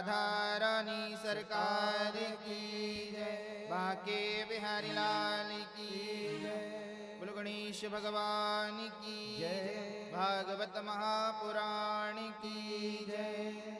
राधा रानी सरकार की जय। बांके बिहारी लाल की जय। बोलो गणेश भगवान की जय। भागवत महापुराण की जय।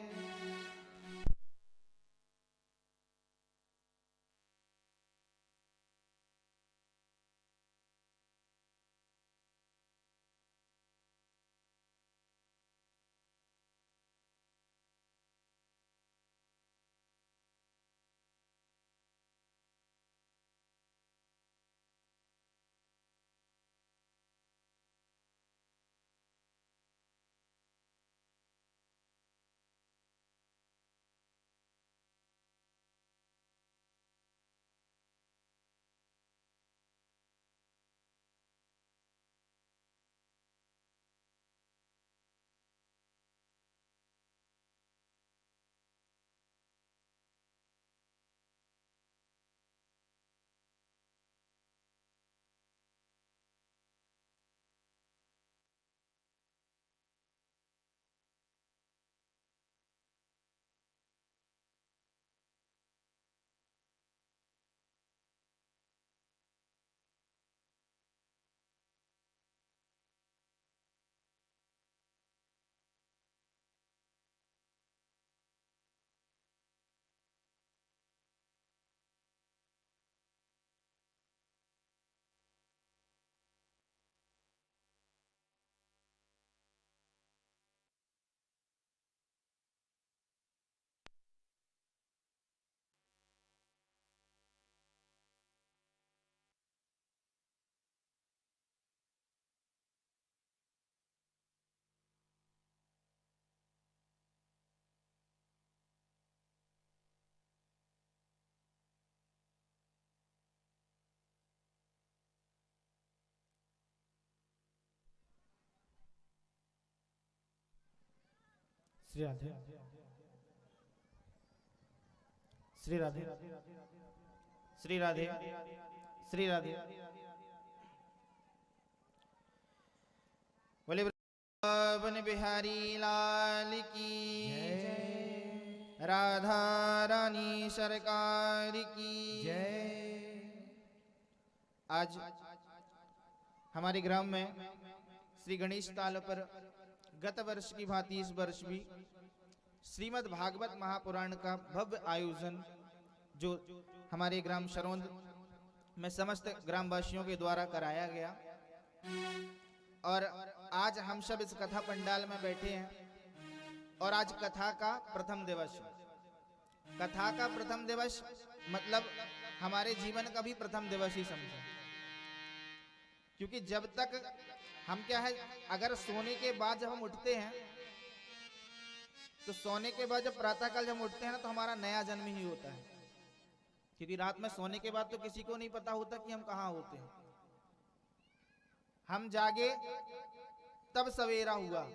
श्री राधे श्री राधे श्री राधे श्री राधे। बोले वृंदावन बिहारी लाल की जय। राधा रानी सरकार की जय। आज हमारे ग्राम में श्री गणेश ताल पर गत वर्ष की भांति इस वर्ष भी श्रीमद् भागवत महापुराण का भव्य आयोजन जो हमारे ग्राम शरोंद में समस्त ग्रामवासियों के द्वारा कराया गया। और आज हम सब इस कथा पंडाल में बैठे हैं और आज कथा का प्रथम दिवस। कथा का प्रथम दिवस मतलब हमारे जीवन का भी प्रथम दिवस ही समझो, क्योंकि जब तक हम क्या है, अगर सोने के बाद जब हम उठते हैं तो सोने के बाद जब प्रातःकाल जब हम उठते हैं ना तो हमारा नया जन्म ही होता है, क्योंकि रात में सोने के बाद तो किसी को नहीं पता होता कि हम कहाँ होते हैं। हम जागे तब सवेरा हुआ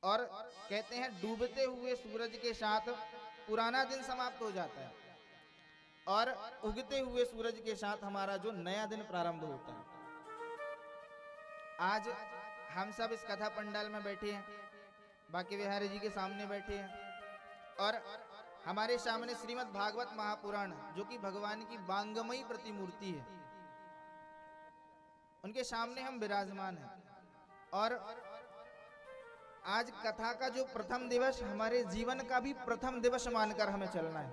और कहते हैं डूबते हुए सूरज के साथ पुराना दिन समाप्त हो जाता है और उगते हुए सूरज के साथ हमारा जो नया दिन प्रारंभ होता है। आज हम सब इस कथा पंडाल में बैठे हैं, बांके बिहारी जी के सामने बैठे हैं और हमारे सामने श्रीमद् भागवत महापुराण जो कि भगवान की वांगमयी प्रतिमूर्ति है, उनके सामने हम विराजमान हैं। और आज कथा का जो प्रथम दिवस हमारे जीवन का भी प्रथम दिवस मानकर हमें चलना है।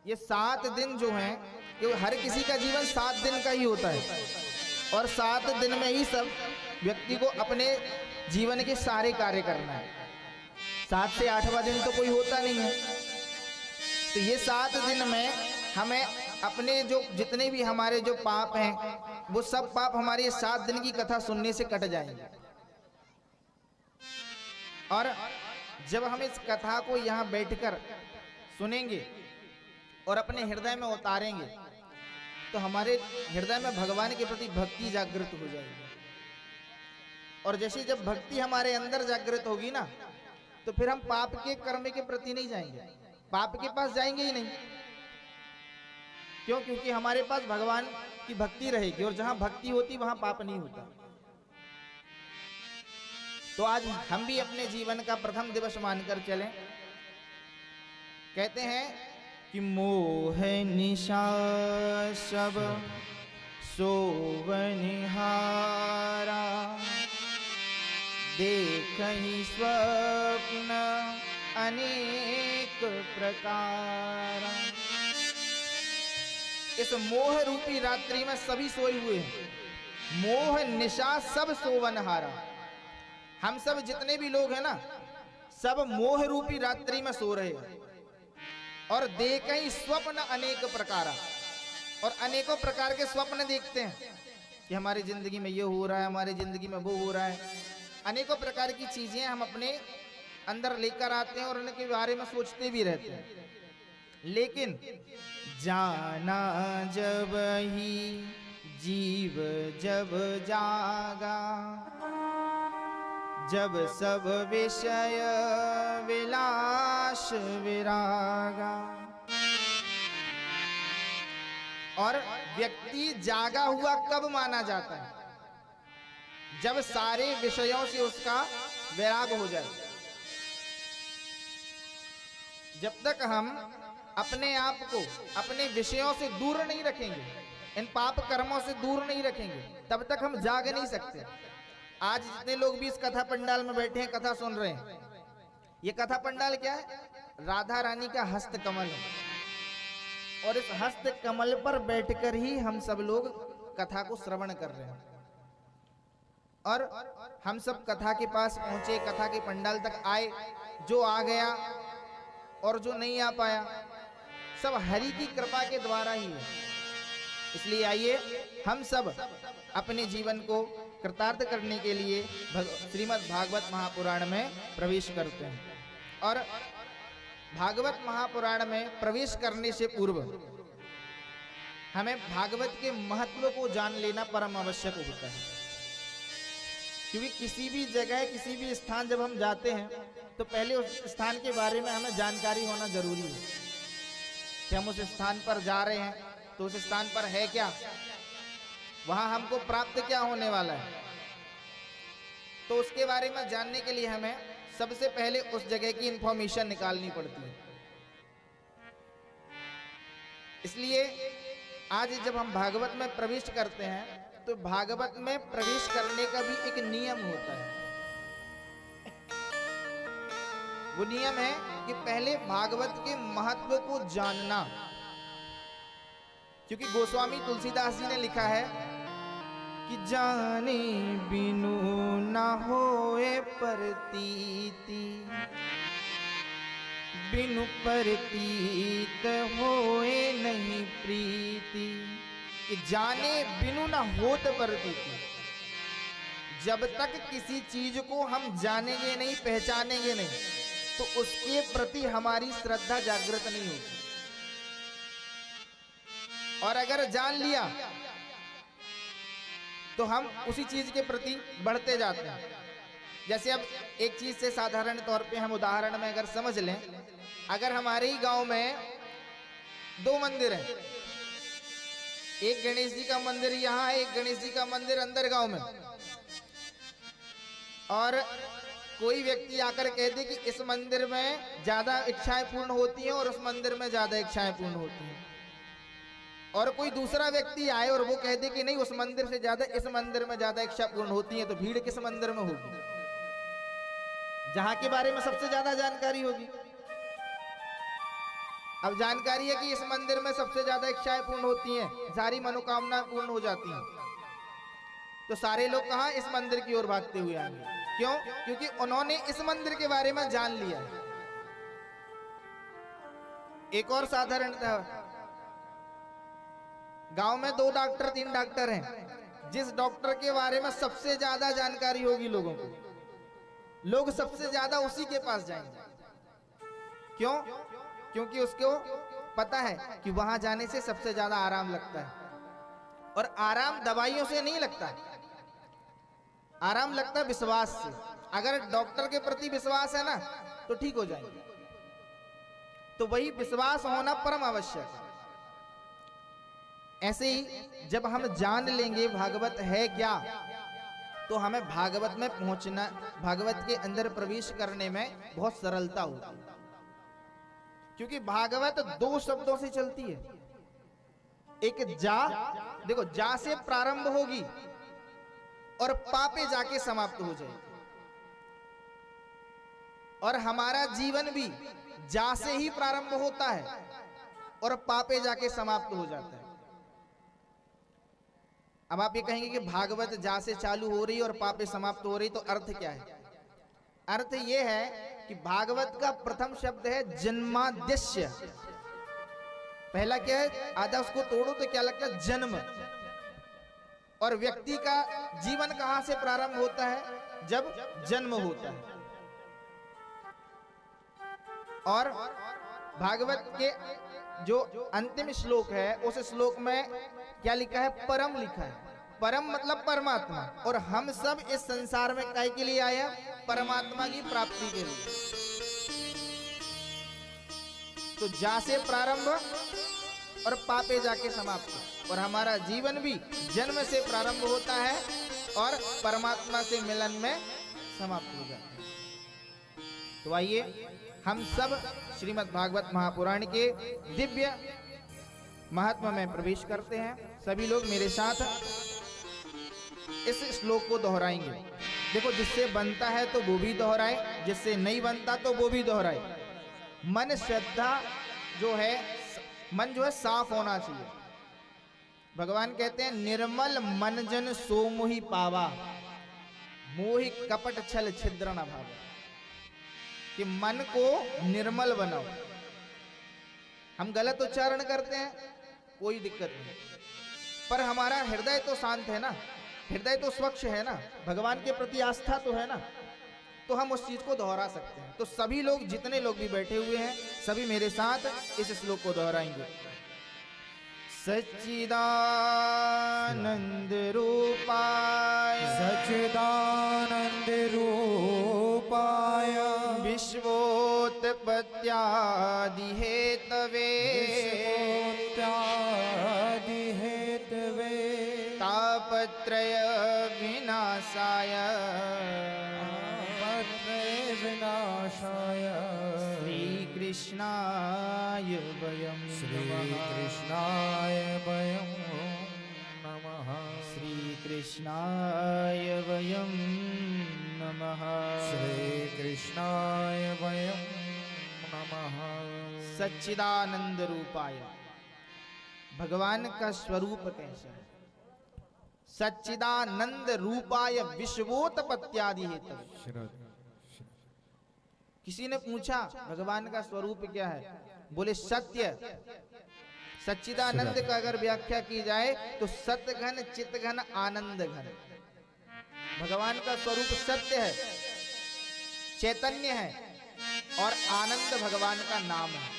ये 7 दिन जो हैं, कि हर किसी का जीवन 7 दिन का ही होता है और 7 दिन में ही सब व्यक्ति को अपने जीवन के सारे कार्य करना है। 7 से 8वां दिन तो कोई होता नहीं है। तो ये 7 दिन में हमें अपने जो जितने भी हमारे जो पाप हैं वो सब पाप हमारे 7 दिन की कथा सुनने से कट जाएंगे। और जब हम इस कथा को यहाँ बैठकर सुनेंगे और अपने हृदय में उतारेंगे तो हमारे हृदय में भगवान के प्रति भक्ति जागृत हो जाएगी। और जैसे जब भक्ति हमारे अंदर जागृत होगी ना तो फिर हम पाप के कर्म के प्रति नहीं जाएंगे, पाप के पास जाएंगे ही नहीं। क्यों? क्योंकि हमारे पास भगवान की भक्ति रहेगी और जहां भक्ति होती वहां पाप नहीं होता। तो आज हम भी अपने जीवन का प्रथम दिवस मानकर चलें कहते हैं कि मोह निशा सब सोवनिहारा, देखहि स्वप्न अनेक प्रकार। इस मोह रूपी रात्रि में सभी सोए हुए हैं। मोह निशा सब सोवनहारा, हम सब जितने भी लोग हैं ना, सब मोह रूपी रात्रि में सो रहे हैं। और देखहि स्वप्न अनेक प्रकार, और अनेकों प्रकार के स्वप्न देखते हैं कि हमारी जिंदगी में ये हो रहा है, हमारी जिंदगी में वो हो रहा है। अनेकों प्रकार की चीजें हम अपने अंदर लेकर आते हैं और उनके बारे में सोचते भी रहते हैं। लेकिन जाना जब ही जीव जब जागा, जब सब विषय विलास विरागा। और व्यक्ति जागा हुआ कब माना जाता है? जब सारे विषयों से उसका वैराग हो जाए। जब तक हम अपने आप को अपने विषयों से दूर नहीं रखेंगे, इन पाप कर्मों से दूर नहीं रखेंगे, तब तक हम जाग नहीं सकते। आज जितने लोग भी इस कथा पंडाल में बैठे हैं, कथा सुन रहे हैं, ये कथा पंडाल क्या है? राधा रानी का हस्त कमल है। और इस हस्त कमल पर बैठकर ही हम सब लोग कथा को श्रवण कर रहे हैं। और हम सब कथा के पास पहुंचे, कथा के पंडाल तक आए। जो आ गया और जो नहीं आ पाया, सब हरि की कृपा के द्वारा ही है। इसलिए आइए हम सब अपने जीवन को कृतार्थ करने के लिए श्रीमद् भागवत महापुराण में प्रवेश करते हैं। और भागवत महापुराण में प्रवेश करने से पूर्व हमें भागवत के महत्व को जान लेना परम आवश्यक होता है। क्योंकि किसी भी जगह, किसी भी स्थान जब हम जाते हैं तो पहले उस स्थान के बारे में हमें जानकारी होना जरूरी है कि हम उस स्थान पर जा रहे हैं तो उस स्थान पर है क्या, वहां हमको प्राप्त क्या होने वाला है। तो उसके बारे में जानने के लिए हमें सबसे पहले उस जगह की इंफॉर्मेशन निकालनी पड़ती है। इसलिए आज जब हम भागवत में प्रवेश करते हैं तो भागवत में प्रवेश करने का भी एक नियम होता है। वो नियम है कि पहले भागवत के महत्व को जानना। क्योंकि गोस्वामी तुलसीदास जी ने लिखा है कि जाने बिनु न होए प्रतीति, बिनु प्रतीत होए नहीं प्रीति। कि जाने बिनु न होत प्रतीति, जब तक किसी चीज को हम जानेंगे नहीं, पहचानेंगे नहीं, तो उसके प्रति हमारी श्रद्धा जागृत नहीं होगी। और अगर जान लिया तो हम उसी चीज के प्रति बढ़ते जाते हैं। जैसे अब एक चीज से साधारण तौर पे हम उदाहरण में अगर समझ लें, अगर हमारे ही गांव में 2 मंदिर हैं, एक गणेश जी का मंदिर यहाँ, एक गणेश जी का मंदिर अंदर गांव में, और कोई व्यक्ति आकर कह दे कि इस मंदिर में ज्यादा इच्छाएं पूर्ण होती हैं और उस मंदिर में ज्यादा इच्छाएं पूर्ण होती हैं, और कोई दूसरा व्यक्ति आए और वो कह दे कि नहीं, उस मंदिर से ज्यादा इस मंदिर में ज्यादा इच्छा पूर्ण होती है, तो भीड़ किस मंदिर में होगी? जहां के बारे में सबसे ज्यादा जानकारी होगी। अब जानकारी है कि इस मंदिर में सबसे ज्यादा इच्छाएं पूर्ण होती हैं, सारी मनोकामना पूर्ण हो जाती हैं, तो सारे लोग कहां? इस मंदिर की ओर भागते हुए आएंगे। क्यों? क्योंकि उन्होंने इस मंदिर के बारे में जान लिया है। एक और साधारण था, गांव में 2 डॉक्टर 3 डॉक्टर हैं, जिस डॉक्टर के बारे में सबसे ज्यादा जानकारी होगी लोगों को, लोग सबसे ज्यादा उसी के पास जाएंगे। क्यों? क्योंकि उसको पता है कि वहां जाने से सबसे ज्यादा आराम लगता है। और आराम दवाइयों से नहीं लगता, आराम लगता है विश्वास से। अगर डॉक्टर के प्रति विश्वास है ना तो ठीक हो जाएंगे। तो वही विश्वास होना परम आवश्यक है। ऐसे ही जब हम जान लेंगे भागवत है क्या, तो हमें भागवत में पहुंचना, भागवत के अंदर प्रवेश करने में बहुत सरलता होगी। क्योंकि भागवत दो शब्दों से चलती है। एक जा, देखो जा से प्रारंभ होगी और पा पे जाके समाप्त हो जाएगी। और हमारा जीवन भी जा से ही प्रारंभ होता है और पा पे जाके समाप्त हो जाता है। अब आप ये कहेंगे कि भागवत जा से चालू हो रही और पा पे समाप्त हो रही, तो अर्थ क्या है? अर्थ ये है कि भागवत का प्रथम शब्द है जन्माद्यस्य। पहला क्या है? आधा उसको तोड़ो तो क्या लगता है? जन्म। और व्यक्ति का जीवन कहां से प्रारंभ होता है? जब जन्म होता है। और भागवत के जो अंतिम श्लोक है उस श्लोक में क्या लिखा है? परम लिखा है। परम मतलब परमात्मा। और हम सब इस संसार में काहे के लिए आए हैं? परमात्मा की प्राप्ति के लिए। तो जा से प्रारंभ और पा पे जाके समाप्त। और हमारा जीवन भी जन्म से प्रारंभ होता है और परमात्मा से मिलन में समाप्त हो जाता है। तो आइए हम सब श्रीमद् भागवत महापुराण के दिव्य महात्मा में प्रवेश करते हैं। सभी लोग मेरे साथ इस श्लोक को दोहराएंगे। देखो, जिससे बनता है तो वो भी दोहराए, जिससे नहीं बनता तो वो भी दोहराए। मन श्रद्धा जो है, मन जो है साफ होना चाहिए। भगवान कहते हैं निर्मल मन जन सो मोहि पावा, मोहि कपट छल छिद्र न भावा। कि मन को निर्मल बनाओ। हम गलत उच्चारण करते हैं, कोई दिक्कत नहीं, पर हमारा हृदय तो शांत है ना, हृदय तो स्वच्छ है ना, भगवान के प्रति आस्था तो है ना, तो हम उस चीज को दोहरा सकते हैं। तो सभी लोग, जितने लोग भी बैठे हुए हैं, सभी मेरे साथ इस श्लोक को दोहराएंगे। सच्चिदानंद रूपाय, सच्चिदानंद रूपाय, विश्वोत्पत्त्यादि हेतवे, विश्वोत्पत्त्यादि हेतवे, तापत्रय विनाशाय, तापत्रय विनाशाय, श्रीकृष्णाय वयं श्रीकृष्णाय वयं नमः, श्रीकृष्णाय वयं नमः, श्रीकृष्णाय वयं नमः। सच्चिदानंद रूपाय, भगवान का स्वरूप कैसा है? सच्चिदानंद रूपाय विश्वोत्पत्त्यादि हेतु। किसी ने पूछा भगवान का स्वरूप क्या है? बोले सत्य। सच्चिदानंद का अगर व्याख्या की जाए तो सत्य घन, चित्त घन, आनंद घन। भगवान का स्वरूप सत्य है, चैतन्य है, और आनंद भगवान का नाम है।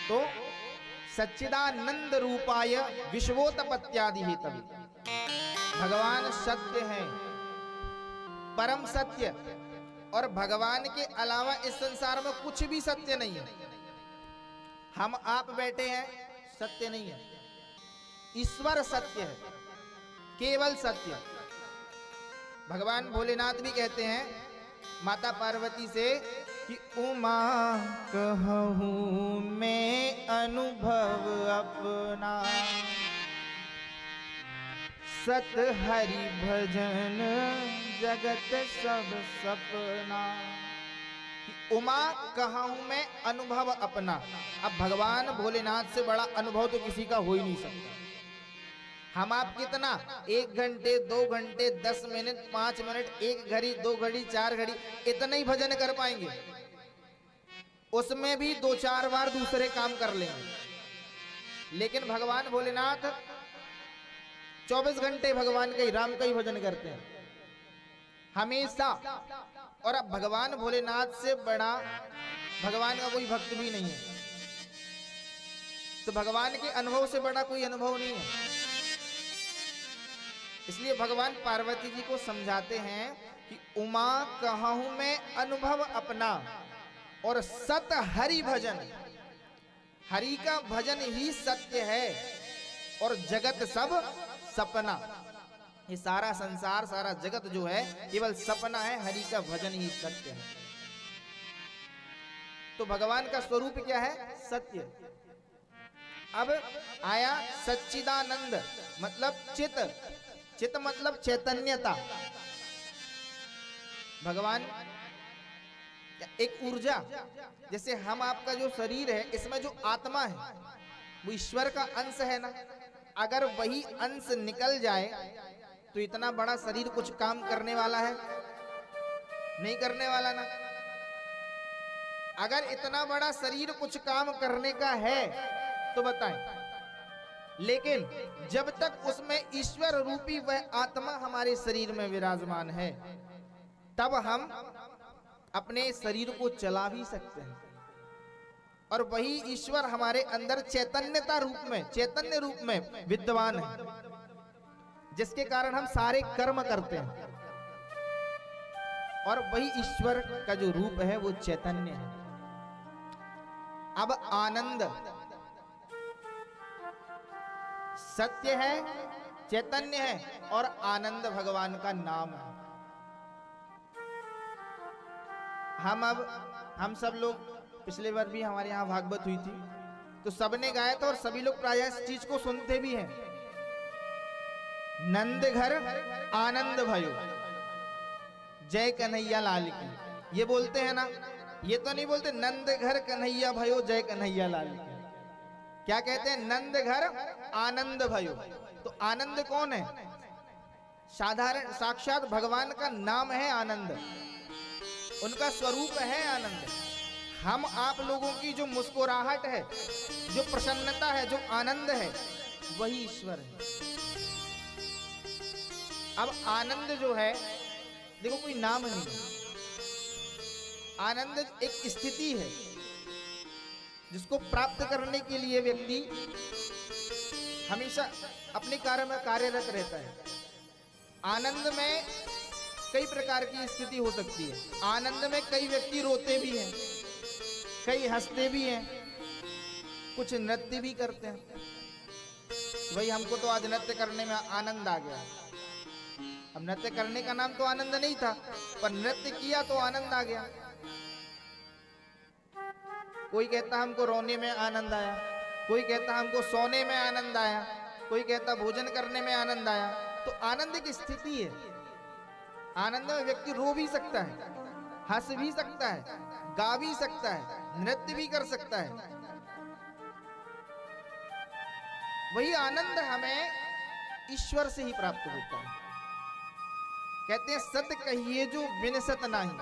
तो सच्चिदानंद रूपाय विश्वोत्पत्त्यादि हेतवे, भगवान सत्य है, परम सत्य। और भगवान के अलावा इस संसार में कुछ भी सत्य नहीं है। हम आप बैठे हैं, सत्य नहीं है। ईश्वर सत्य है, केवल सत्य। भगवान भोलेनाथ भी कहते हैं माता पार्वती से कि उमा कहूं मैं अनुभव अपना, सत हरि भजन जगत सब सपना। उमा कहा हूं मैं अनुभव अपना। अब भगवान भोलेनाथ से बड़ा अनुभव तो किसी का हो ही नहीं सकता। हम आप कितना 1 घंटे 2 घंटे 10 मिनट 5 मिनट 1 घड़ी 2 घड़ी 4 घड़ी इतना ही भजन कर पाएंगे। उसमें भी 2-4 बार दूसरे काम कर लेंगे। लेकिन भगवान भोलेनाथ 24 घंटे भगवान का ही, राम का ही भजन करते हैं हमेशा। और अब भगवान भोलेनाथ से बड़ा भगवान का कोई भक्त भी नहीं है। तो भगवान के अनुभव से बड़ा कोई अनुभव नहीं है। इसलिए भगवान पार्वती जी को समझाते हैं कि उमा कहूं मैं अनुभव अपना, और सत हरि भजन, हरि का भजन ही सत्य है, और जगत सब सपना। ये सारा संसार, सारा जगत जो है केवल सपना है, हरि का भजन ही सत्य है। तो भगवान का स्वरूप क्या है? सत्य। अब आया सच्चिदानंद, मतलब चित। चित मतलब चैतन्यता। भगवान एक ऊर्जा, जैसे हम आपका जो शरीर है इसमें जो आत्मा है वो ईश्वर का अंश है ना। अगर वही अंश निकल जाए तो इतना बड़ा शरीर कुछ काम करने वाला है? नहीं करने वाला ना। अगर इतना बड़ा शरीर कुछ काम करने का है तो बताएं, लेकिन जब तक उसमें ईश्वर रूपी वह आत्मा हमारे शरीर में विराजमान है तब हम अपने शरीर को चला भी सकते हैं। और वही ईश्वर हमारे अंदर चैतन्यता रूप में, चैतन्य रूप में विद्यमान है, जिसके कारण हम सारे कर्म करते हैं। और वही ईश्वर का जो रूप है वो चैतन्य है। अब आनंद सत्य है, चैतन्य है, और आनंद भगवान का नाम है। हम सब लोग पिछले बार भी हमारे यहाँ भागवत हुई थी तो सबने गाया था और सभी लोग प्रायः इस चीज को सुनते भी हैं। नंद घर आनंद भयो जय कन्हैया लाल की, ये बोलते हैं ना। ये तो नहीं बोलते नंद घर कन्हैया भयो जय कन्हैया लाल की। क्या कहते हैं? नंद घर आनंद भयो। तो आनंद कौन है? साधारण साक्षात भगवान का नाम है आनंद, उनका स्वरूप है आनंद। हम आप लोगों की जो मुस्कुराहट है, जो प्रसन्नता है, जो आनंद है, वही ईश्वर है। अब आनंद जो है, देखो कोई नाम नहीं, आनंद एक स्थिति है जिसको प्राप्त करने के लिए व्यक्ति हमेशा अपने कार्य में कार्यरत रहता है। आनंद में कई प्रकार की स्थिति हो सकती है। आनंद में कई व्यक्ति रोते भी हैं, कई हंसते भी हैं, कुछ नृत्य भी करते हैं। भाई हमको तो आज नृत्य करने में आनंद आ गया। अब नृत्य करने का नाम तो आनंद नहीं था, पर नृत्य किया तो आनंद आ गया। कोई कहता हमको रोने में आनंद आया, कोई कहता हमको सोने में आनंद आया, कोई कहता भोजन करने में आनंद आया। तो आनंद की स्थिति है। आनंद में व्यक्ति रो भी सकता है, हंस भी सकता है, गा भी सकता है, नृत्य भी कर सकता है। वही आनंद हमें ईश्वर से ही प्राप्त होता है। कहते हैं सत कहिए जो विनसत नाही,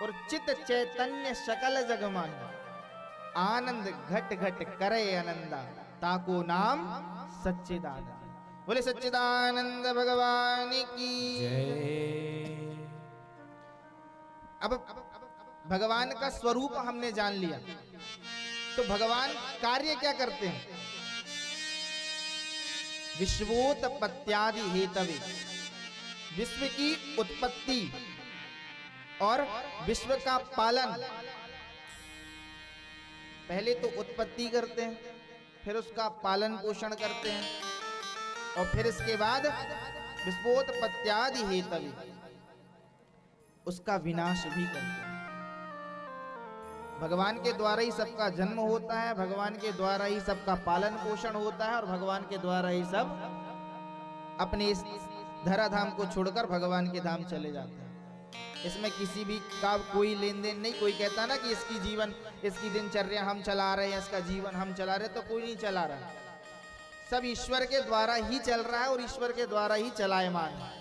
और चित चैतन्य सकल जग माही। आनंद घट घट करे आनंदा, ताको नाम सच्चिदानंद। बोले सच्चिदानंद भगवान की जय। अब भगवान का स्वरूप हमने जान लिया, तो भगवान कार्य क्या करते हैं? विश्वोत्पत्त्यादि हेतवे, विश्व की उत्पत्ति और विश्व का पालन। पहले तो उत्पत्ति करते हैं, फिर उसका पालन पोषण करते हैं, और फिर इसके बाद विश्वोत्पत्त्यादि हेतवे, उसका विनाश भी करते हैं। भगवान के द्वारा ही सबका जन्म होता है, भगवान के द्वारा ही सबका पालन पोषण होता है, और भगवान के द्वारा ही सब अपने इस धराधाम को छोड़कर भगवान के धाम चले जाते हैं। इसमें किसी भी का कोई लेन देन नहीं। कोई कहता ना कि इसकी जीवन, इसकी दिनचर्या हम चला रहे हैं, इसका जीवन हम चला रहे हैं, तो कोई नहीं चला रहा है। सब ईश्वर के द्वारा ही चल रहा है और ईश्वर के द्वारा ही चलायमान है।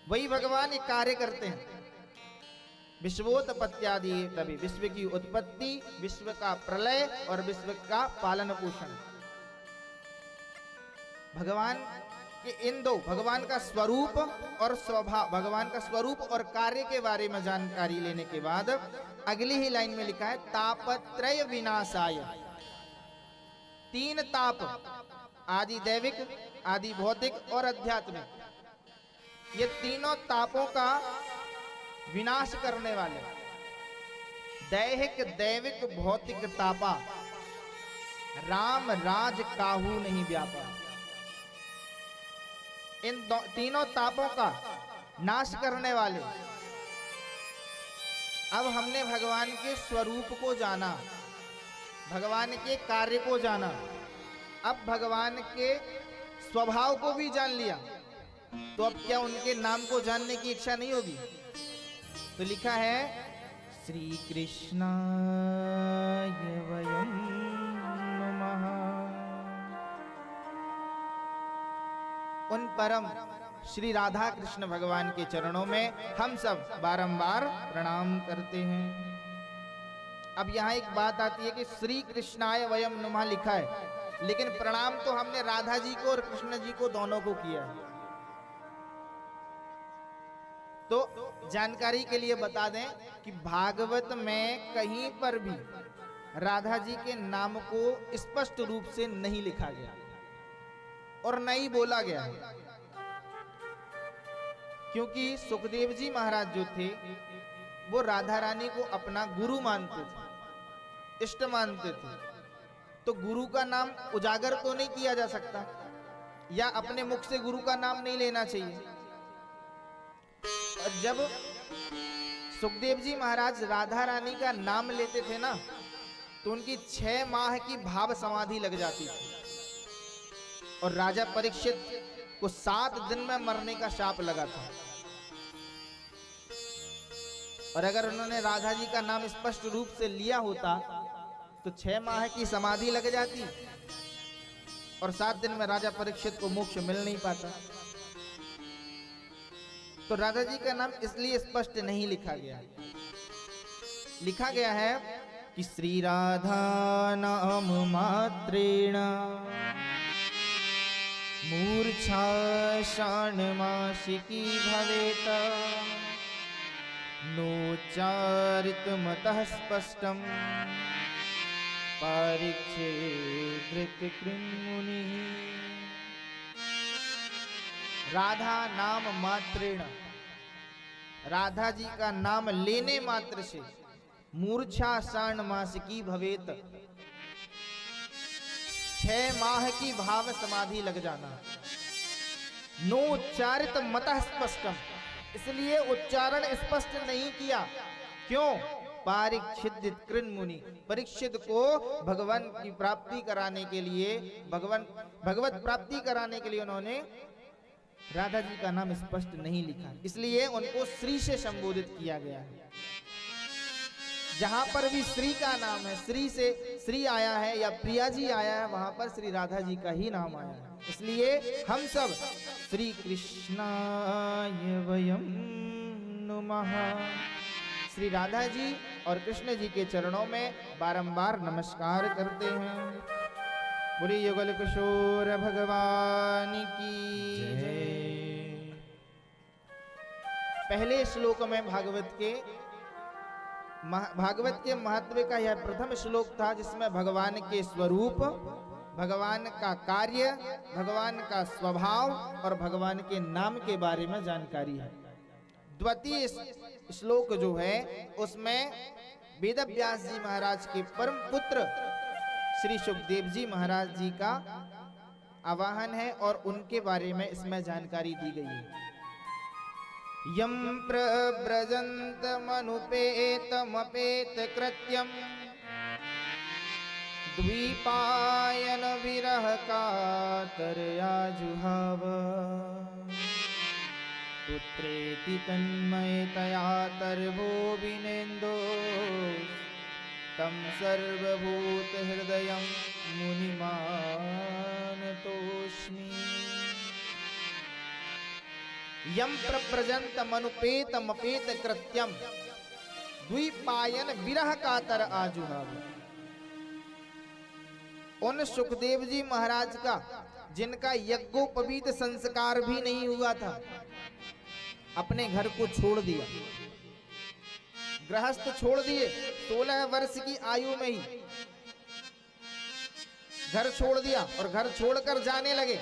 वही भगवान एक कार्य करते हैं। विश्वोत्पत्त्यादि तभी, विश्व की उत्पत्ति, विश्व का प्रलय और विश्व का पालन पोषण। भगवान कि इन दो, भगवान का स्वरूप और स्वभाव, भगवान का स्वरूप और कार्य के बारे में जानकारी लेने के बाद अगली ही लाइन में लिखा है तापत्रय विनाशाय। तीन ताप, आदि दैविक, आदि भौतिक और आध्यात्मिक, ये तीनों तापों का विनाश करने वाले। दैहिक दैविक भौतिक तापा, राम राज काहू नहीं व्यापा। इन तीनों तापों का नाश करने वाले अब हमने भगवान के स्वरूप को जाना, भगवान के कार्य को जाना, अब भगवान के स्वभाव को भी जान लिया, तो अब क्या उनके नाम को जानने की इच्छा नहीं होगी? तो लिखा है श्री कृष्णाय वयं नमः। उन परम श्री राधा कृष्ण भगवान के चरणों में हम सब बारंबार प्रणाम करते हैं। अब यहाँ एक बात आती है कि श्री कृष्णाय वयं नमः लिखा है, लेकिन प्रणाम तो हमने राधा जी को और कृष्ण जी को दोनों को किया है। तो जानकारी के लिए बता दें कि भागवत में कहीं पर भी राधा जी के नाम को स्पष्ट रूप से नहीं लिखा गया और नहीं बोला गया, क्योंकि सुखदेव जी महाराज जो थे वो राधा रानी को अपना गुरु मानते थे, इष्ट मानते थे। तो गुरु का नाम उजागर तो नहीं किया जा सकता, या अपने मुख से गुरु का नाम नहीं लेना चाहिए। और जब सुखदेव जी महाराज राधा रानी का नाम लेते थे ना, तो उनकी 6 माह की भाव समाधि लग जाती थी, और राजा परीक्षित को 7 दिन में मरने का शाप लगा था। और अगर उन्होंने राधा जी का नाम स्पष्ट रूप से लिया होता तो 6 माह की समाधि लग जाती और 7 दिन में राजा परीक्षित को मोक्ष मिल नहीं पाता। तो राधा जी का नाम इसलिए स्पष्ट नहीं लिखा गया। लिखा गया है कि श्री राधा नाम मात्रेण मूर्छा षाण्मासिकी भवेत नोच्चारितमतः स्पष्टं परीक्षेत कृन्मुनिः। राधा नाम मात्रेण, राधा जी का नाम लेने मात्र से मूर्छा षाण्मासिकी भवेत, 6 माह की भाव समाधि लग जाना। नोच्चारित मतः स्पष्टम, इसलिए उच्चारण स्पष्ट नहीं किया। क्यों? परीक्षित कृन्मुनि, परीक्षित को भगवान की प्राप्ति कराने के लिए, भगवत प्राप्ति कराने के लिए उन्होंने राधा जी का नाम स्पष्ट नहीं लिखा, इसलिए उनको श्री से संबोधित किया गया है। जहां पर भी श्री का नाम है, श्री से श्री आया है या प्रिया जी आया है, वहां पर श्री राधा जी का ही नाम आया है। इसलिए हम सब श्री कृष्णाय वयं नमः, श्री राधा जी और कृष्ण जी के चरणों में बारंबार नमस्कार करते हैं। बोलिए युगल किशोर भगवान की जय। पहले श्लोक में भागवत के महत्व का यह प्रथम श्लोक था, जिसमें भगवान के स्वरूप, भगवान का कार्य, भगवान का स्वभाव और भगवान के नाम के बारे में जानकारी है। द्वितीय श्लोक जो है उसमें वेद व्यास जी महाराज के परम पुत्र श्री सुखदेव जी महाराज जी का आवाहन है और उनके बारे में इसमें जानकारी दी गई है। यम प्रव्रजन्तमनुपेतमपेत कृत्यम द्वीपायन विरह कातरया जुहाव पुत्रेति तन्मयतया तर्वो विनेन्दो तम सर्वभूत हृदयं मुनिमानतोस्मि। यम प्रव्रजन्तमनुपेतमपेत कृत्यम द्वीपायन विरह कातर आजुहाव। उन सुखदेव जी महाराज का, जिनका यज्ञोपवीत संस्कार भी नहीं हुआ था, अपने घर को छोड़ दिया, गृहस्थ छोड़ दिए, 16 वर्ष की आयु में ही घर छोड़ दिया और घर छोड़कर जाने लगे।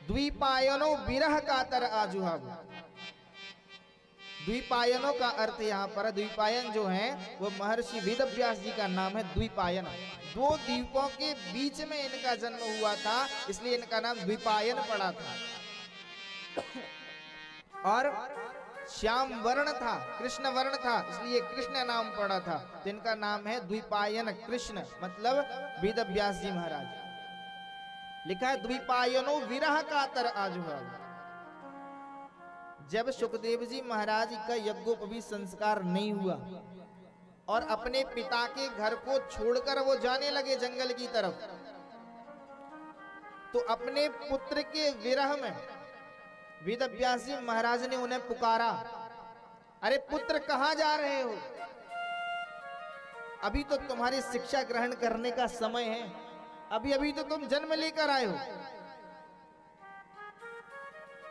द्वीपायनो विरह कातर आजुहाव। द्वीपायनों का अर्थ यहाँ पर, द्वीपायन जो है वो महर्षि वेद व्यास जी का नाम है। द्वीपायन, 2 द्वीपों के बीच में इनका जन्म हुआ था, इसलिए इनका नाम द्वीपायन पड़ा था। और श्याम वर्ण था, कृष्ण वर्ण था, इसलिए कृष्ण नाम पड़ा था। जिनका नाम है द्विपायन कृष्ण, मतलब वेद व्यास जी महाराज। लिखा है द्विपायनो विरह कातर आजुहाल। जब सुखदेव जी महाराज का यज्ञोपवीत संस्कार नहीं हुआ और अपने पिता के घर को छोड़कर वो जाने लगे जंगल की तरफ, तो अपने पुत्र के विरह में वेद व्यास जी महाराज ने उन्हें पुकारा, अरे पुत्र कहां जा रहे हो? अभी तो तुम्हारी शिक्षा ग्रहण करने का समय है, अभी अभी तो तुम जन्म लेकर आए हो।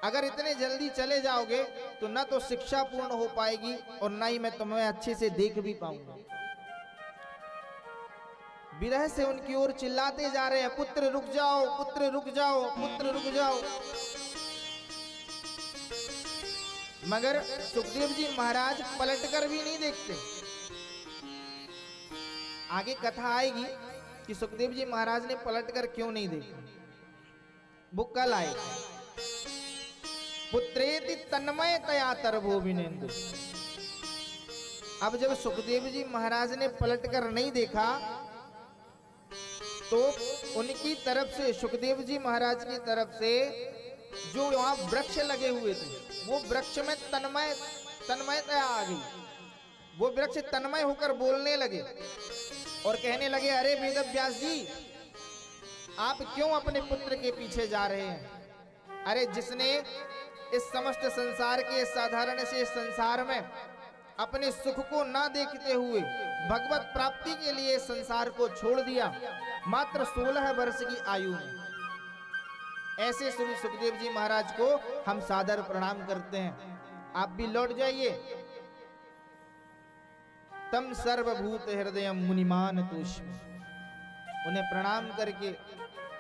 अगर इतने जल्दी चले जाओगे तो ना तो शिक्षा पूर्ण हो पाएगी और ना ही मैं तुम्हें अच्छे से देख भी पाऊंगा। विरह से उनकी ओर चिल्लाते जा रहे हैं, पुत्र रुक जाओ, पुत्र रुक जाओ, पुत्र रुक जाओ। मगर सुखदेव जी महाराज पलटकर भी नहीं देखते। आगे कथा आएगी कि सुखदेव जी महाराज ने पलटकर क्यों नहीं देखा, वो कल आए। पुत्रेति तन्मय तया तरभो विनेन्दु। अब जब सुखदेव जी महाराज ने पलटकर नहीं देखा तो उनकी तरफ से, सुखदेव जी महाराज की तरफ से जो वहां वृक्ष लगे हुए थे, वो वृक्ष में तन्मयता आ गई। वो वृक्ष तन्मय होकर बोलने लगे और कहने लगे, अरे वेद व्यास जी, आप क्यों अपने पुत्र के पीछे जा रहे हैं? अरे जिसने इस समस्त संसार के साधारण से संसार में अपने सुख को ना देखते हुए भगवत प्राप्ति के लिए संसार को छोड़ दिया, मात्र 16 वर्ष की आयु में। ऐसे श्री सुखदेव जी महाराज को हम सादर प्रणाम करते हैं। आप भी लौट जाइए। तम सर्वभूत हृदय मुनिमान तुष्म। उन्हें प्रणाम करके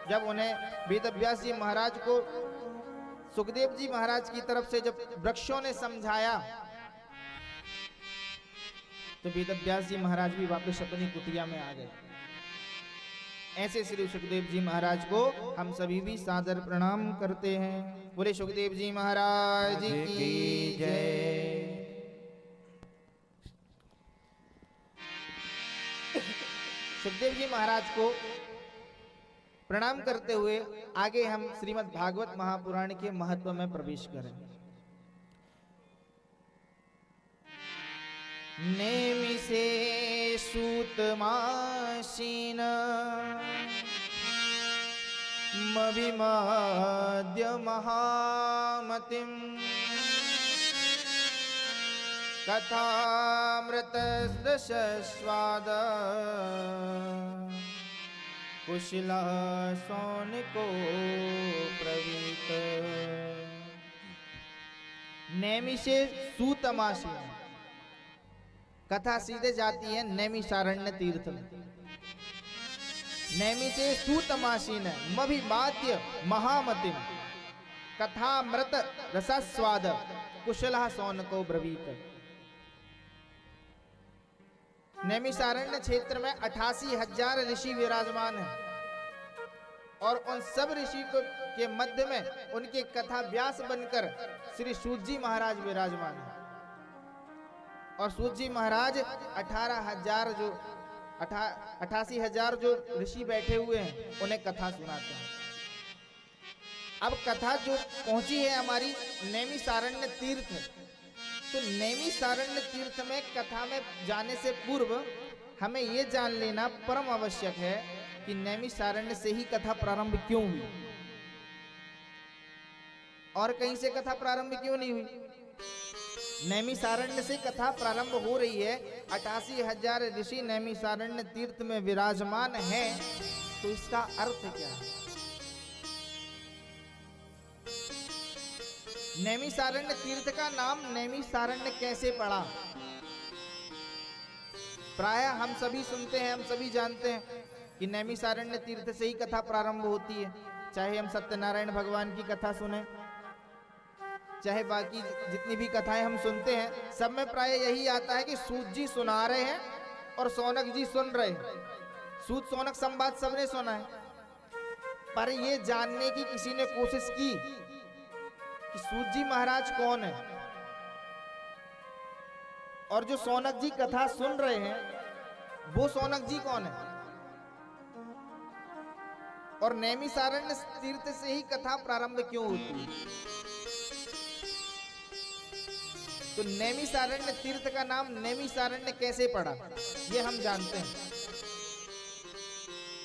जब उन्हें वेद व्यास जी महाराज को सुखदेव जी महाराज की तरफ से जब वृक्षों ने समझाया, तो वेद व्यास जी महाराज भी वापस अपनी कुटिया में आ गए। ऐसे श्री सुखदेव जी महाराज को हम सभी भी सादर प्रणाम करते हैं। बोले सुखदेव जी महाराज की जय। सुखदेव जी महाराज को प्रणाम करते हुए आगे हम श्रीमद् भागवत महापुराण के महत्व में प्रवेश करें। नेमिषे सूतमासीन मविमाद्य महामतिं कथामृतस्वाद कुशला सौनिको प्रवीत। नैमिषे सूतमासीन, कथा सीधे जाती है नैमिषारण्य तीर्थ में। नैमिषे सूतमासीन मभिमाद्य महामतिम कथामृत रसस्वाद कुशला सौनको ब्रवीत। नैमिषारण्य क्षेत्र में 88,000 ऋषि विराजमान हैं और उन सब ऋषि के मध्य में उनके कथा व्यास बनकर श्री सूत जी महाराज विराजमान हैं। और सूत जी महाराज 88,000 जो ऋषि बैठे हुए हैं उन्हें कथा सुनाते हैं। अब कथा जो पहुंची है हमारी नैमिषारण्य तीर्थ, तो नैमिषारण्य तीर्थ में कथा में जाने से पूर्व हमें यह जान लेना परम आवश्यक है कि नैमिषारण्य से ही कथा प्रारंभ क्यों हुई और कहीं से कथा प्रारंभ क्यों नहीं हुई। नैमिषारण्य से कथा प्रारंभ हो रही है। 88,000 ऋषि नैमिषारण्य तीर्थ में विराजमान हैं, तो इसका अर्थ क्या है? नैमिषारण्य तीर्थ का नाम नैमिषारण्य कैसे पड़ा? प्राय हम सभी सुनते हैं, हम सभी जानते हैं कि नैमिषारण्य तीर्थ से ही कथा प्रारंभ होती है। चाहे हम सत्यनारायण भगवान की कथा सुने, चाहे बाकी जितनी भी कथाएं हम सुनते हैं, सब में प्राय यही आता है कि सूत जी सुना रहे हैं और सौनक जी सुन रहे हैं। सूत सौनक संवाद सबने सुना है, पर ये जानने की किसी ने कोशिश की कि सूत जी महाराज कौन है, और जो सौनक जी कथा सुन रहे हैं वो सौनक जी कौन है? और नैमिषारण्य तीर्थ से ही कथा प्रारंभ क्यों होती है? तो नैमिषारण्य तीर्थ का नाम नैमिषारण्य कैसे पड़ा ये हम जानते हैं,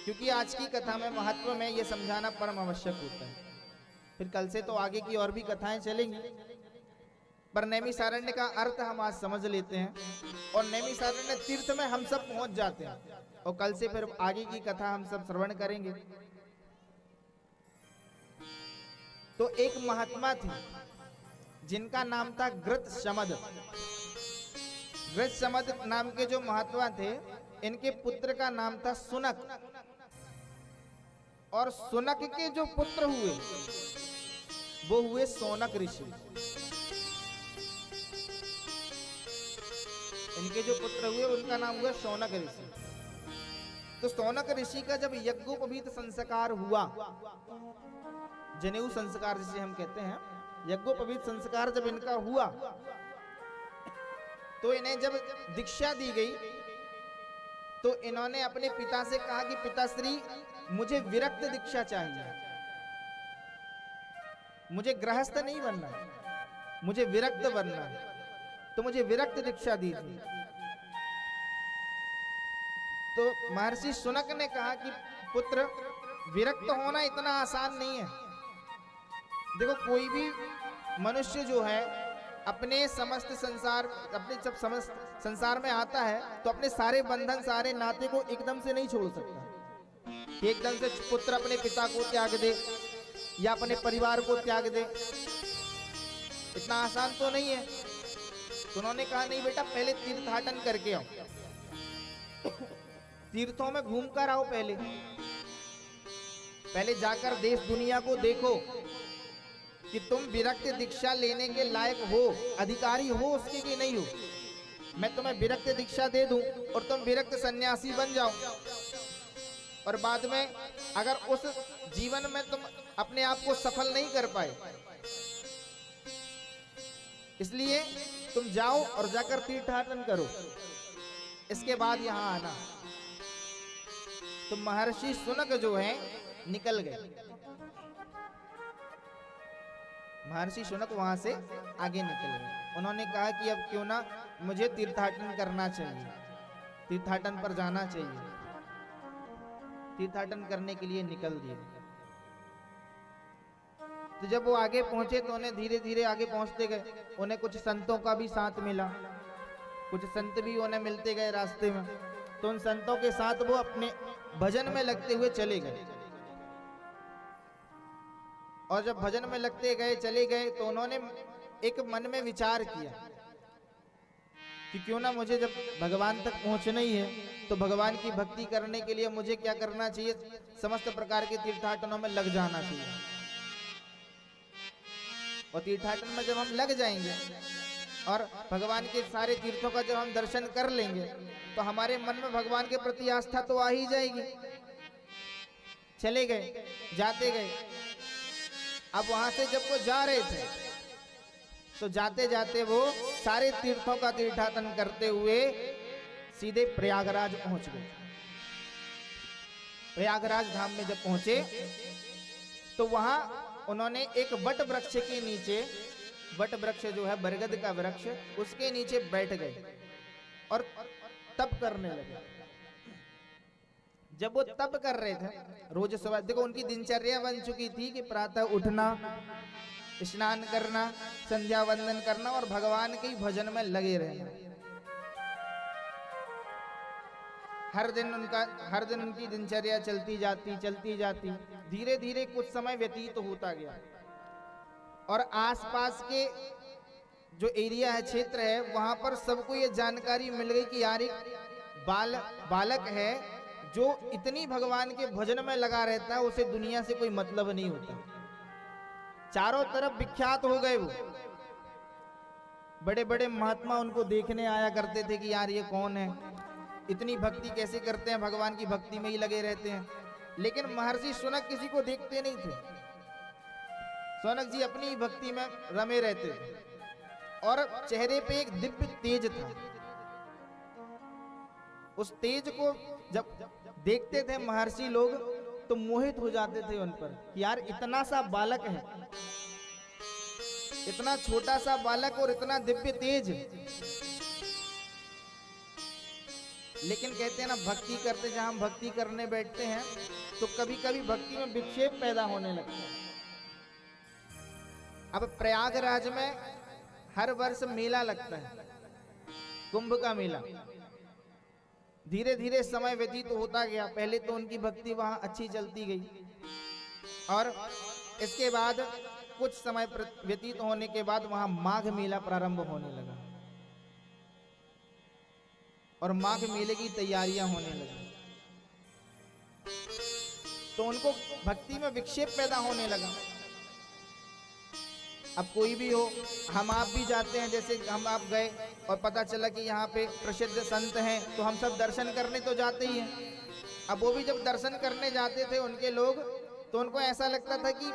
क्योंकि आज की कथा में महत्व में ये समझाना परम आवश्यक होता है। फिर कल से तो आगे की और भी कथाएं चलेंगी, पर नैमिषारण्य का अर्थ हम आज समझ लेते हैं और नैमिषारण्य तीर्थ में हम सब पहुंच जाते हैं और कल से फिर आगे की कथा हम सब श्रवण करेंगे। तो एक महात्मा थे जिनका नाम था घृतशमद। घृतशमद नाम के जो महात्मा थे, इनके पुत्र का नाम था सुनक, और सुनक के जो पुत्र हुए वो हुए सौनक ऋषि। इनके जो पुत्र हुए उनका नाम हुआ सौनक ऋषि। तो सौनक ऋषि का जब यज्ञोपवीत संस्कार हुआ, जनेऊ संस्कार जिसे हम कहते हैं, यज्ञोपवीत संस्कार जब इनका हुआ तो इन्हें जब दीक्षा दी गई तो इन्होंने अपने पिता से कहा कि पिताश्री मुझे विरक्त दीक्षा चाहिए, मुझे गृहस्थ नहीं बनना, मुझे विरक्त बनना है, तो मुझे विरक्त दीक्षा दीजिए। तो महर्षि सुनक ने कहा कि पुत्र विरक्त होना इतना आसान नहीं है। देखो कोई भी मनुष्य जो है अपने समस्त संसार, अपने जब समस्त संसार में आता है तो अपने सारे बंधन सारे नाते को एकदम से नहीं छोड़ सकता। एकदम से पुत्र अपने पिता को त्याग दे या अपने परिवार को त्याग दे, इतना आसान तो नहीं है। तो उन्होंने कहा नहीं बेटा, पहले तीर्थाटन करके आओ, तीर्थों में घूम कर आओ, पहले जाकर देश दुनिया को देखो कि तुम विरक्त दीक्षा लेने के लायक हो, अधिकारी हो उसके कि नहीं हो। मैं तुम्हें विरक्त दीक्षा दे दूं और तुम विरक्त सन्यासी बन जाओ, और बाद में अगर उस जीवन में तुम अपने आप को सफल नहीं कर पाए, इसलिए तुम जाओ और जाकर तीर्थाटन करो, इसके बाद यहां आना। तो महर्षि सुनक जो है निकल गए। महर्षि शुनक वहां से आगे निकल गए। उन्होंने कहा कि अब क्यों ना मुझे तीर्थाटन करना चाहिए, तीर्थाटन पर जाना चाहिए। तीर्थाटन करने के लिए निकल दिए। तो जब वो आगे पहुंचे तो उन्हें धीरे धीरे आगे पहुंचते गए, उन्हें कुछ संतों का भी साथ मिला, कुछ संत भी उन्हें मिलते गए रास्ते में। तो उन संतों के साथ वो अपने भजन में लगते हुए चले गए। और जब भजन में लगते गए चले गए तो उन्होंने एक मन में विचार किया कि क्यों ना मुझे जब भगवान तक पहुंचना ही है तो भगवान की भक्ति करने के लिए मुझे क्या करना चाहिए, समस्त प्रकार के तीर्थाटनों में लग जाना चाहिए। और तीर्थाटन में जब हम लग जाएंगे और भगवान के सारे तीर्थों का जब हम दर्शन कर लेंगे तो हमारे मन में भगवान के प्रति आस्था तो आ ही जाएगी। चले गए, जाते गए। अब वहां से जब वो जा रहे थे तो जाते जाते वो सारे तीर्थों का तीर्थाटन करते हुए सीधे प्रयागराज पहुंच गए। प्रयागराज धाम में जब पहुंचे तो वहां उन्होंने एक वट वृक्ष के नीचे, वट वृक्ष जो है बरगद का वृक्ष, उसके नीचे बैठ गए और तप करने लगे। जब वो तप कर रहे थे, रोज सुबह देखो उनकी दिनचर्या बन चुकी थी कि प्रातः उठना, स्नान करना, संध्या वंदन करना और भगवान के भजन में लगे रहना। हर दिन उनकी दिनचर्या चलती जाती। धीरे धीरे कुछ समय व्यतीत होता गया और आसपास के जो एरिया है, क्षेत्र है, वहां पर सबको ये जानकारी मिल गई कि यार एक बालक है जो इतनी भगवान के भजन में लगा रहता है, उसे दुनिया से कोई मतलब नहीं होता। चारों तरफ विख्यात हो गए वो। बड़े बड़े महात्मा उनको देखने आया करते थे कि यार ये कौन है, इतनी भक्ति कैसे करते हैं, भगवान की भक्ति में ही लगे रहते हैं। लेकिन महर्षि शुनक किसी को देखते नहीं थे। शुनक जी अपनी भक्ति में रमे रहते थे। और चेहरे पे एक दिव्य तेज था। उस तेज को जब देखते थे महर्षि लोग तो मोहित हो जाते थे उन पर कि यार इतना सा बालक है, इतना छोटा सा बालक और इतना दिव्य तेज। लेकिन कहते हैं ना, भक्ति करते जहां हम भक्ति करने बैठते हैं तो कभी कभी भक्ति में विक्षेप पैदा होने लगता है। अब प्रयागराज में हर वर्ष मेला लगता है, कुंभ का मेला। धीरे धीरे समय व्यतीत होता गया। पहले तो उनकी भक्ति वहां अच्छी चलती गई और इसके बाद कुछ समय व्यतीत होने के बाद वहां माघ मेला प्रारंभ होने लगा और माघ मेले की तैयारियां होने लगी। तो उनको भक्ति में विक्षेप पैदा होने लगा। अब कोई भी हो, हम आप भी जाते हैं, जैसे हम आप गए और पता चला कि यहाँ पे प्रसिद्ध संत हैं तो हम सब दर्शन करने तो जाते ही हैं। अब वो भी जब दर्शन करने जाते थे उनके लोग, तो उनको ऐसा लगता था कि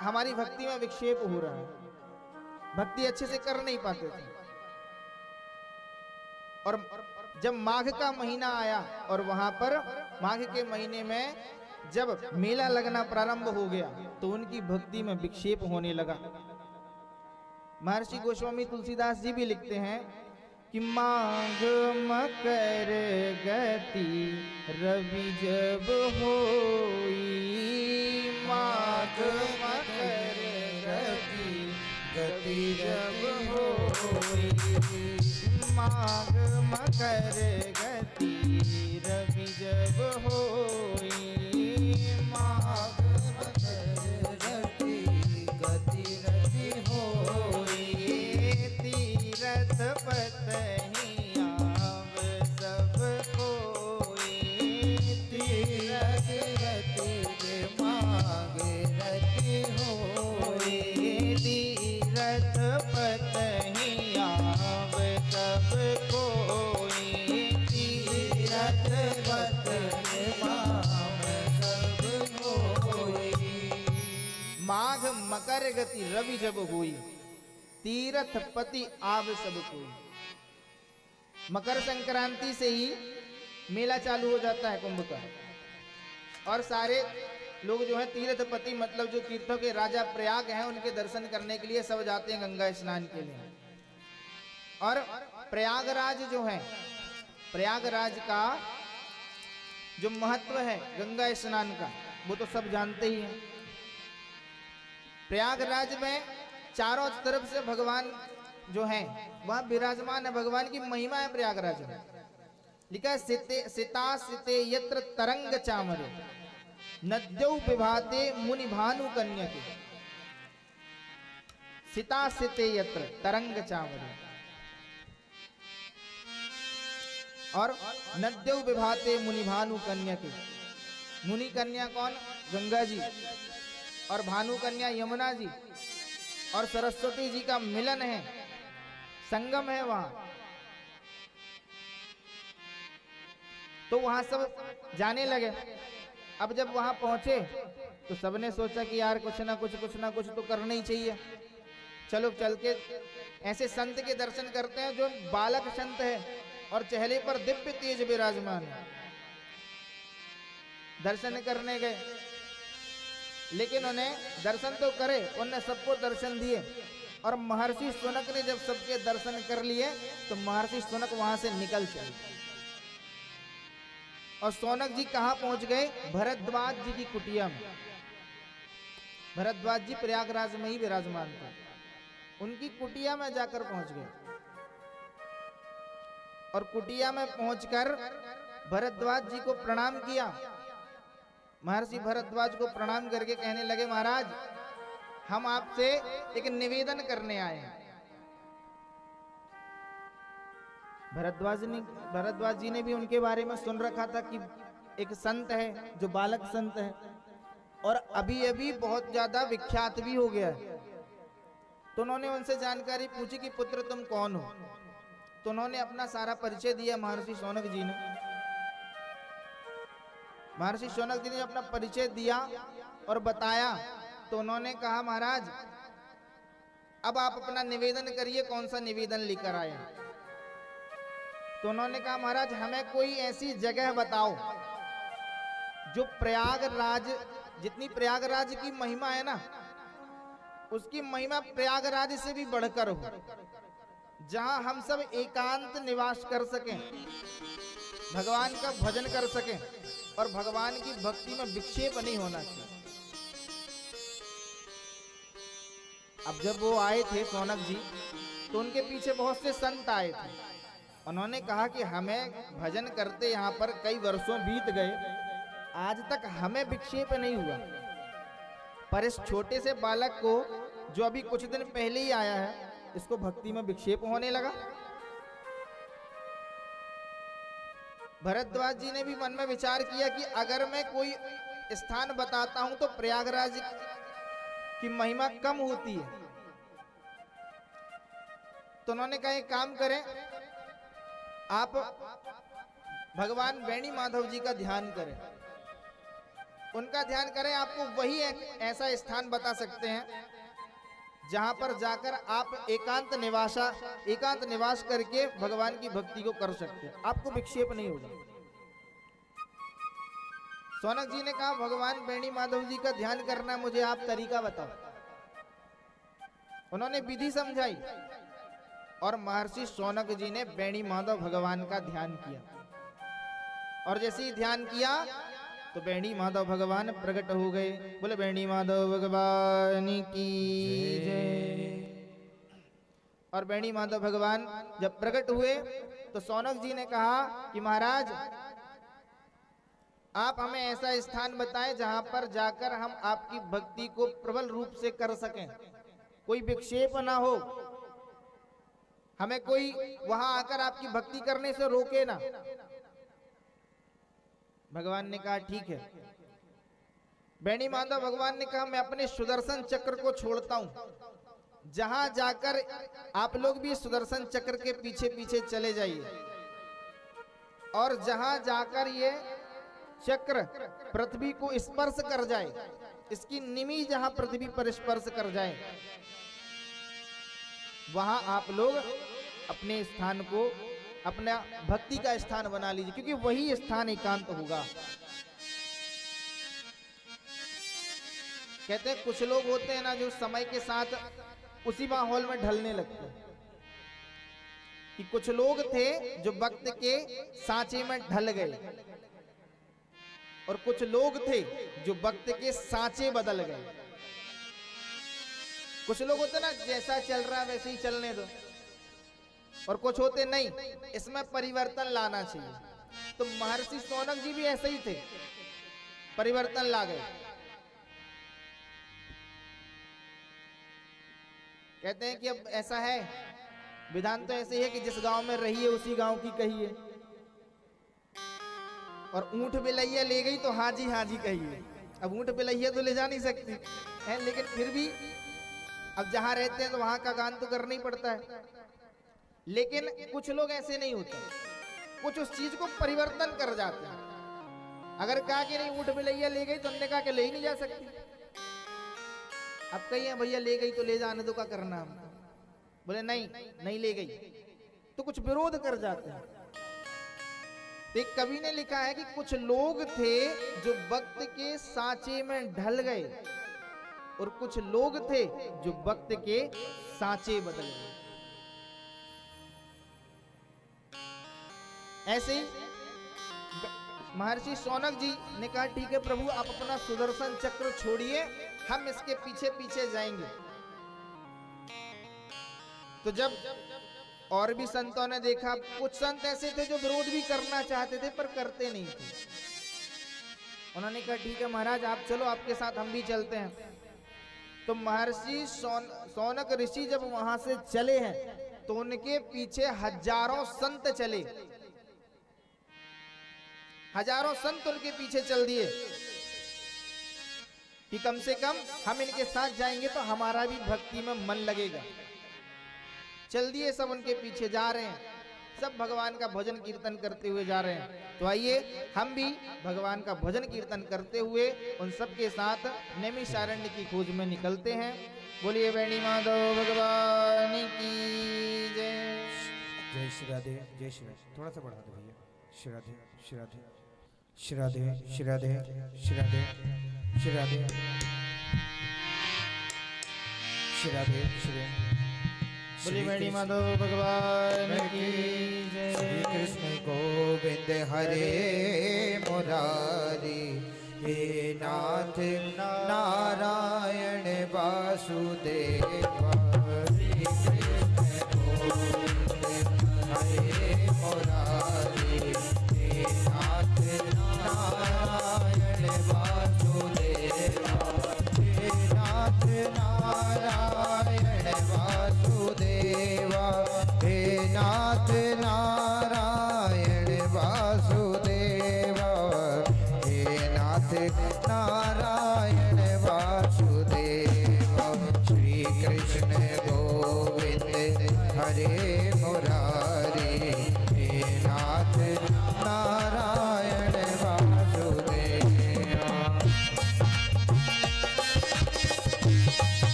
हमारी भक्ति में विक्षेप हो रहा है, भक्ति अच्छे से कर नहीं पाते थे। और जब माघ का महीना आया और वहां पर माघ के महीने में जब मेला लगना प्रारंभ हो गया तो उनकी भक्ति में विक्षेप होने लगा। महर्षि गोस्वामी तुलसीदास जी भी लिखते हैं कि माघ मकर गति रवि जब होई, माघ मकर गति जब होई, माघ मकर गति रवि जब होई, माघ मकर गति रवि होई, तीरथ पतहि आव सब कोई, तीरथ गति माघ रति होई, तीरथ पतहि आव सब कोई, तीरथ पतहि आव सब कोई। माघ मकर गति रवि जब हुई, तीरथ पति आव सब कोई। मकर संक्रांति से ही मेला चालू हो जाता है कुंभ का और सारे लोग जो है तीर्थपति मतलब जो तीर्थों के राजा प्रयाग हैं उनके दर्शन करने के लिए सब जाते हैं गंगा स्नान के लिए। और प्रयागराज जो है, प्रयागराज का जो महत्व है गंगा स्नान का वो तो सब जानते ही हैं। प्रयागराज में चारों तरफ से भगवान जो है वहां विराजमान है, भगवान की महिमा है प्रयागराज में। लिखा है सिता सिते यत्र तरंग चामरे नद्यौ विभाते मुनि भानु कन्यके, सिता सिते यत्र तरंग चामरे, और नद्यौ विभाते मुनि भानु कन्यके। मुनि कन्या कौन? गंगा जी, और भानु कन्या यमुना जी, और सरस्वती जी का मिलन है, संगम है वहां। तो वहां सब जाने लगे। अब जब वहां पहुंचे तो सबने सोचा कि यार कुछ ना कुछ तो करना ही चाहिए, चलो चल के ऐसे संत के दर्शन करते हैं जो बालक संत है और चेहरे पर दिव्य तेज विराजमान है। दर्शन करने गए, लेकिन उन्हें दर्शन तो करे, उन्हें सबको दर्शन दिए। और महर्षि शौनक ने जब सबके दर्शन कर लिए तो महर्षि शौनक वहां से निकल चले। और शौनक जी कहां पहुंच गए? भरद्वाज जी की कुटिया में। भरद्वाज जी प्रयागराज में ही विराजमान थे, उनकी कुटिया में जाकर पहुंच गए। और कुटिया में पहुंचकर भरद्वाज जी को प्रणाम किया। महर्षि भरद्वाज को प्रणाम करके कहने लगे, महाराज हम आपसे एक निवेदन करने आए हैं। भरद्वाज जी ने भी उनके बारे में सुन रखा था कि एक संत है जो बालक संत है और अभी अभी बहुत ज्यादा विख्यात भी हो गया है। तो उन्होंने उनसे जानकारी पूछी कि पुत्र तुम कौन हो? तो उन्होंने अपना सारा परिचय दिया महर्षि शौनक जी ने। महर्षि शौनक जी ने अपना परिचय दिया और बताया तो उन्होंने कहा, महाराज अब आप अपना निवेदन करिए, कौन सा निवेदन लेकर आए। तो उन्होंने कहा महाराज हमें कोई ऐसी जगह बताओ जो प्रयागराज, जितनी प्रयागराज की महिमा है ना, उसकी महिमा प्रयागराज से भी बढ़कर हो, जहां हम सब एकांत निवास कर सकें, भगवान का भजन कर सकें और भगवान की भक्ति में विक्षेप नहीं होना चाहिए। अब जब वो आए थे सौनक जी, तो उनके पीछे बहुत से संत आए थे। उन्होंने कहा कि हमें भजन करते यहाँ पर कई वर्षों बीत गए, आज तक हमें विक्षेप नहीं हुआ, पर इस छोटे से बालक को जो अभी कुछ दिन पहले ही आया है, इसको भक्ति में विक्षेप होने लगा। भरद्वाज जी ने भी मन में विचार किया कि अगर मैं कोई स्थान बताता हूं तो प्रयागराज की महिमा कम होती है, तो उन्होंने कहा एक काम करें, आप भगवान वेणी माधव जी का ध्यान करें, उनका ध्यान करें, आपको वही एक ऐसा स्थान बता सकते हैं जहां पर जाकर आप एकांत निवास करके भगवान की भक्ति को कर सकते हैं, आपको विक्षेप नहीं होगा। सौनक जी ने कहा भगवान वेणी माधव जी का ध्यान करना, मुझे आप तरीका बताओ। उन्होंने विधि समझाई और महर्षि सौनक जी ने वेणी माधव भगवान का ध्यान किया, और जैसे ही ध्यान किया तो वेणी माधव भगवान प्रकट हो गए। बोले वेणी माधव भगवान की जय। और वेणी माधव भगवान जब प्रकट हुए तो सौनक जी ने कहा कि महाराज आप हमें ऐसा स्थान बताएं जहां पर जाकर हम आपकी भक्ति को प्रबल रूप से कर सकें, कोई विक्षेप ना हो, हमें कोई वहां आकर आपकी भक्ति करने से रोके ना। भगवान ने कहा ठीक है। वेणी माधव भगवान ने कहा मैं अपने सुदर्शन चक्र को छोड़ता हूं, जहां जाकर आप लोग भी सुदर्शन चक्र के पीछे पीछे चले जाइए, और जहां जाकर ये चक्र पृथ्वी को स्पर्श कर जाए, इसकी निमी जहां पृथ्वी पर स्पर्श कर जाए, वहां आप लोग अपने स्थान को अपना भक्ति का स्थान बना लीजिए, क्योंकि वही स्थान एकांत होगा। कहते हैं कुछ लोग होते हैं ना जो समय के साथ उसी माहौल में ढलने लगते हैं, कि कुछ लोग थे जो वक्त के सांचे में ढल गए, और कुछ लोग थे जो वक्त के सांचे बदल गए। कुछ लोग होते ना जैसा चल रहा है वैसे ही चलने दो, और कुछ होते नहीं, इसमें परिवर्तन लाना चाहिए। तो महर्षि सौनक जी भी ऐसे ही थे, परिवर्तन ला गए। कहते हैं कि अब ऐसा है, विधान तो ऐसे ही है कि जिस गांव में रही है उसी गांव की कही है, और ऊंट बिलैया ले गई तो हाजी हाजी कही है। अब ऊंट बिलैया तो ले जा नहीं सकती है, लेकिन फिर भी अब जहां रहते हैं तो वहां का गान तो करना ही पड़ता है। लेकिन कुछ लोग ऐसे नहीं होते, कुछ उस चीज को परिवर्तन कर जाते हैं। अगर कहा कि नहीं ऊंट बिलैया ले गई तो हमने कहा कि ले ही नहीं जा सकती। अब कहिए भैया ले गई तो ले जाने दो, क्या करना हम? बोले नहीं नहीं ले गई, तो कुछ विरोध कर जाते हैं। तो एक कवि ने लिखा है कि कुछ लोग थे जो वक्त के सांचे में ढल गए, और कुछ लोग थे जो वक्त के सांचे बदल गए। ऐसे ही महर्षि सौनक जी ने कहा ठीक है प्रभु, आप अपना सुदर्शन चक्र छोड़िए, हम इसके पीछे पीछे जाएंगे। तो जब और भी संतों ने देखा, कुछ संत ऐसे थे जो विरोध भी करना चाहते थे पर करते नहीं थे। उन्होंने कहा ठीक है महाराज आप चलो, आपके साथ हम भी चलते हैं। तो महर्षि सौनक ऋषि जब वहां से चले हैं तो उनके पीछे हजारों संत चले, हजारों संत उनके पीछे चल दिए कि कम से कम हम इनके साथ जाएंगे तो हमारा भी भक्ति में मन लगेगा। चल दिए, सब उनके पीछे जा रहे हैं, सब भगवान का भजन कीर्तन करते हुए जा रहे हैं। तो आइए हम भी भगवान का भजन कीर्तन करते हुए उन सब के साथ नैमिषारण्य की खोज में निकलते हैं। बोलिए बेणी माधव भगवान की जय। जय श्री राधे, जय श्री राधे। थोड़ा सा बढ़ा दो भैया। श्री राधे, श्री राधे, श्री राधे, श्री राधे, श्री राधे, श्री राधे, श्री राधे, श्री बोलिए बेणी माधव भगवान की जय। श्री कृष्ण गोविंद हरे मुरारी, हे नाथ नारायण वासुदेवा। श्री कृष्ण गोविंद हरे मुरारी, हे नाथ नारायण वासुदेवा। हे नाथ नारायण वासुदेवा, हे नाथ नारायण वासुदेवा, हे नाथ नारायण वासुदेवा। श्री कृष्ण गोविंद हरे मुरारी, हे नाथ नारायण वासुदेवा।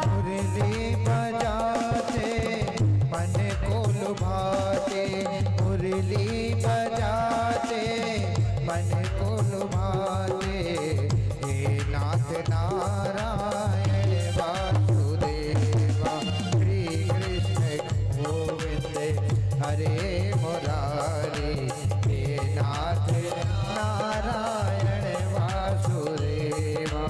मुरली बजाते मन को लुभाते, मुरली बजाते मन को लुभाते, हे नाथ नारायण वासुदेवा। श्री कृष्ण गोविंद हरे मुरारी, हे नाथ नारायण वासुदेवा।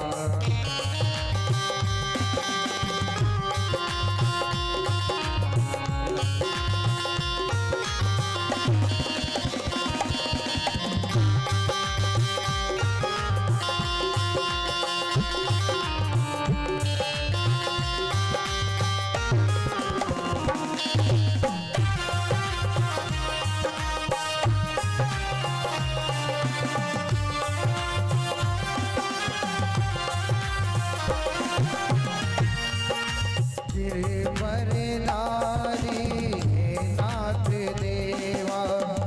गिरवर नारी, हे नाथ देवा।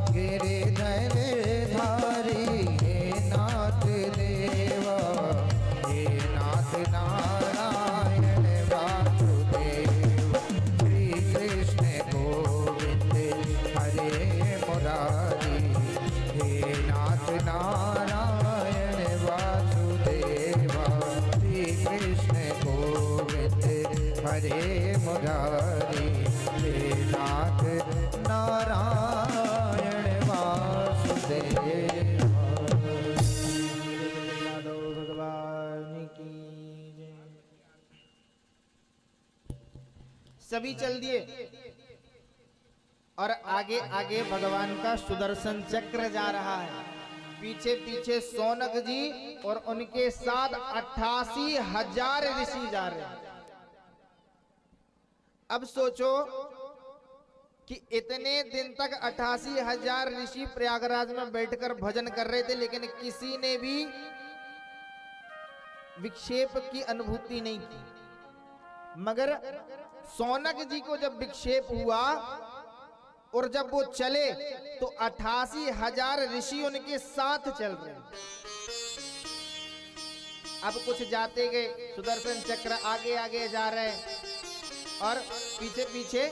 गिरधर धारी, हे नाथ देवा, हे नाथ नारायण वासुदेव। श्री कृष्ण गोविंद हरे मुरारी, हे नाथ नारायण वासुदेवा। श्री कृष्ण गोविंद हरे मुरारी, हे नाथ नारायण वासुदेवा। माधव भगवान की जय। सभी चल दिए और आगे आगे भगवान का सुदर्शन चक्र जा रहा है। पीछे पीछे सौनक जी और उनके साथ 88,000 ऋषि जा रहे हैं। अब सोचो कि इतने दिन तक 88,000 ऋषि प्रयागराज में बैठकर भजन कर रहे थे, लेकिन किसी ने भी विक्षेप की अनुभूति नहीं की। मगर सौनक जी को जब विक्षेप हुआ और जब वो चले तो 88,000 ऋषि उनके साथ चल रहे हैं। अब कुछ जाते गए, सुदर्शन चक्र आगे आगे जा रहे हैं और पीछे पीछे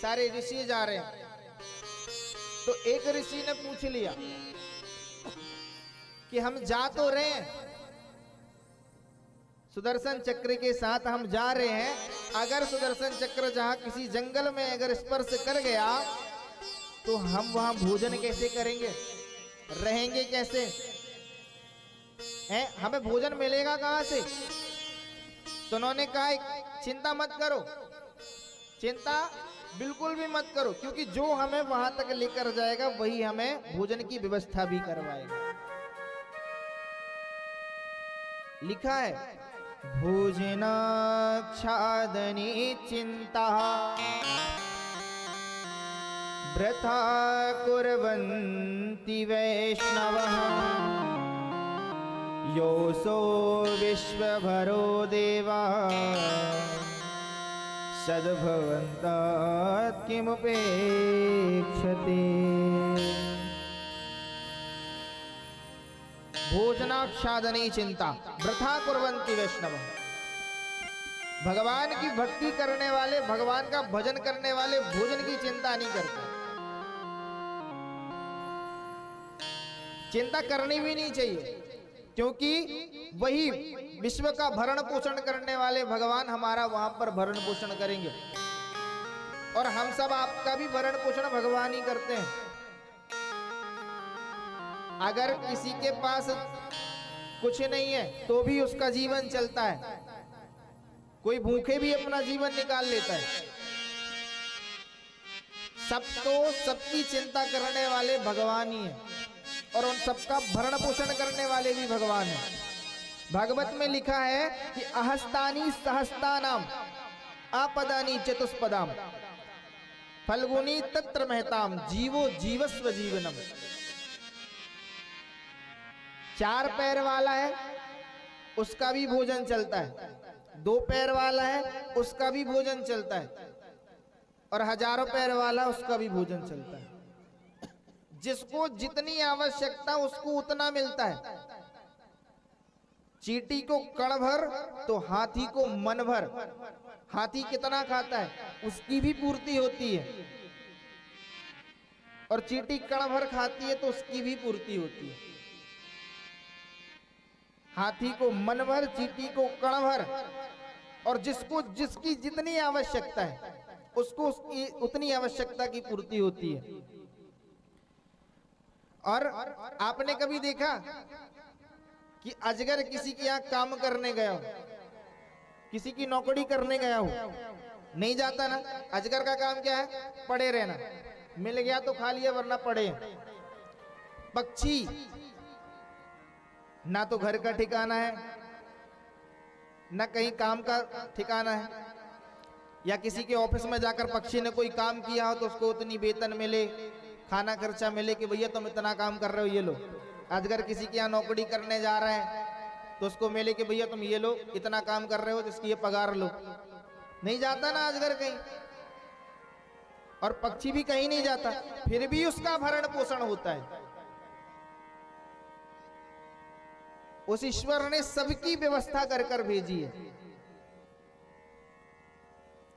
सारे ऋषि जा रहे हैं। तो एक ऋषि ने पूछ लिया कि हम जा तो रहे हैं, सुदर्शन चक्र के साथ हम जा रहे हैं, अगर सुदर्शन चक्र जहां किसी जंगल में अगर स्पर्श कर गया तो हम वहां भोजन कैसे करेंगे, रहेंगे कैसे हैं, हमें भोजन मिलेगा कहां से। तो उन्होंने कहा चिंता मत करो, चिंता बिल्कुल भी मत करो, क्योंकि जो हमें वहां तक लेकर जाएगा वही हमें भोजन की व्यवस्था भी करवाएगा। लिखा है भोजनाच्छादने चिंता वृथा कुर्वन्ति वैष्णवः योऽसो विश्वभरो देवा सद्भवन्तात् किमुपेक्षते। भोजनाक्षादने चिंता वृथा कुर्वन्ति वैष्णव। भगवान की भक्ति करने वाले, भगवान का भजन करने वाले भोजन की चिंता नहीं करते। चिंता करनी भी नहीं चाहिए, क्योंकि वही विश्व का भरण पोषण करने वाले भगवान हमारा वहां पर भरण पोषण करेंगे, और हम सब आपका भी भरण पोषण भगवान ही करते हैं। अगर किसी के पास कुछ नहीं है तो भी उसका जीवन चलता है, कोई भूखे भी अपना जीवन निकाल लेता है। सबको सबकी चिंता करने वाले भगवान ही है, और उन सबका भरण पोषण करने वाले भी भगवान है। भागवत में लिखा है कि अहस्तानी सहस्तानाम आपदानी चतुष्पदाम फल्गुनी तत्र महताम जीवो जीवस्व जीवनम। चार पैर वाला है उसका भी भोजन चलता है, दो पैर वाला है उसका भी भोजन चलता है, और हजारों पैर वाला उसका भी भोजन चलता है। जिसको जितनी आवश्यकता उसको उतना मिलता है। चींटी को कण भर तो हाथी को मन भर। हाथी कितना खाता है उसकी भी पूर्ति होती है, और चींटी कण भर खाती है तो उसकी भी पूर्ति होती है। हाथी को मन भर, चींटी को कण भर, और जिसको जिसकी जितनी आवश्यकता है उसको उसकी उतनी आवश्यकता की पूर्ति होती है। और आपने कभी देखा कि अजगर किसी के यहाँ काम करने गया हो, किसी की नौकरी करने गया हो? नहीं जाता ना। अजगर का काम क्या है? पड़े रहना। मिल गया तो खा लिया, वरना पड़े। पक्षी ना तो घर का ठिकाना है, ना कहीं काम का ठिकाना है। या किसी के ऑफिस में जाकर पक्षी ने कोई काम किया हो तो उसको उतनी वेतन मिले, खाना खर्चा मिले कि भैया तुम इतना काम कर रहे हो, ये लो। अजगर किसी के यहाँ नौकरी करने जा रहे हैं तो उसको मिले कि भैया तुम ये लो, इतना काम कर रहे हो, जिसकी ये पगार लो। नहीं जाता ना अजगर कहीं, और पक्षी भी कहीं नहीं जाता, फिर भी उसका भरण पोषण होता है। उस ईश्वर ने सबकी व्यवस्था कर कर भेजी है।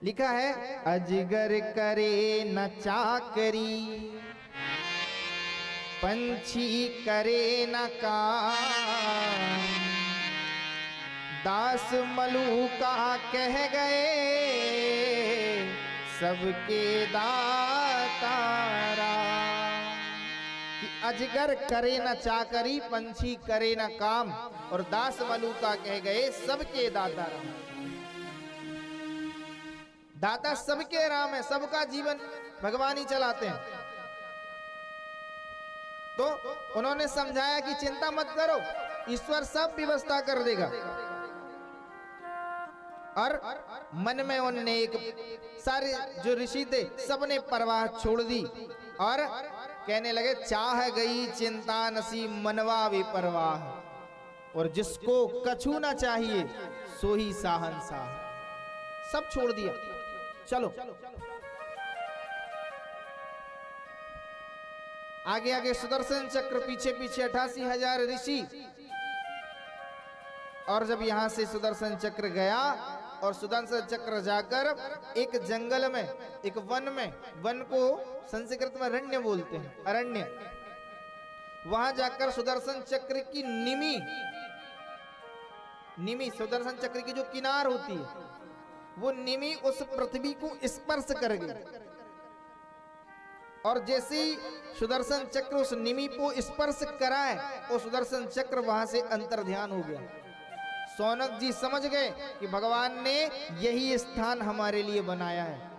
लिखा है अजगर करे न चाकरी, पंछी करे न काम, दास मलूका कह गए सबके दाता राम। कि अजगर करे न चाकरी, पंछी करे न काम, और दास मलूका कह गए सबके दाता राम। दाता सबके राम है, सबका जीवन भगवान ही चलाते हैं। तो उन्होंने समझाया कि चिंता मत करो, ईश्वर सब व्यवस्था कर देगा। और मन में उनने एक सारे जो ऋषि थे सबने परवाह छोड़ दी, और कहने लगे चाह गई चिंता नसी मनवा विपरवाह, और जिसको कछु ना चाहिए सो ही साहंसाह। सब छोड़ दिया, चलो आगे आगे सुदर्शन चक्र, पीछे पीछे 88,000 ऋषि। और जब यहां से सुदर्शन चक्र गया, और सुदर्शन चक्र जाकर एक जंगल में, एक वन में, वन को संस्कृत में अरण्य बोलते हैं, अरण्य, वहां जाकर सुदर्शन चक्र की निमी सुदर्शन चक्र की जो किनार होती है, वो निमी उस पृथ्वी को स्पर्श कर गई। और जैसे ही सुदर्शन चक्र उस निमि को स्पर्श कराए, वो सुदर्शन चक्र वहां से अंतर्ध्यान हो गया। सौनक जी समझ गए कि भगवान ने यही स्थान हमारे लिए बनाया है।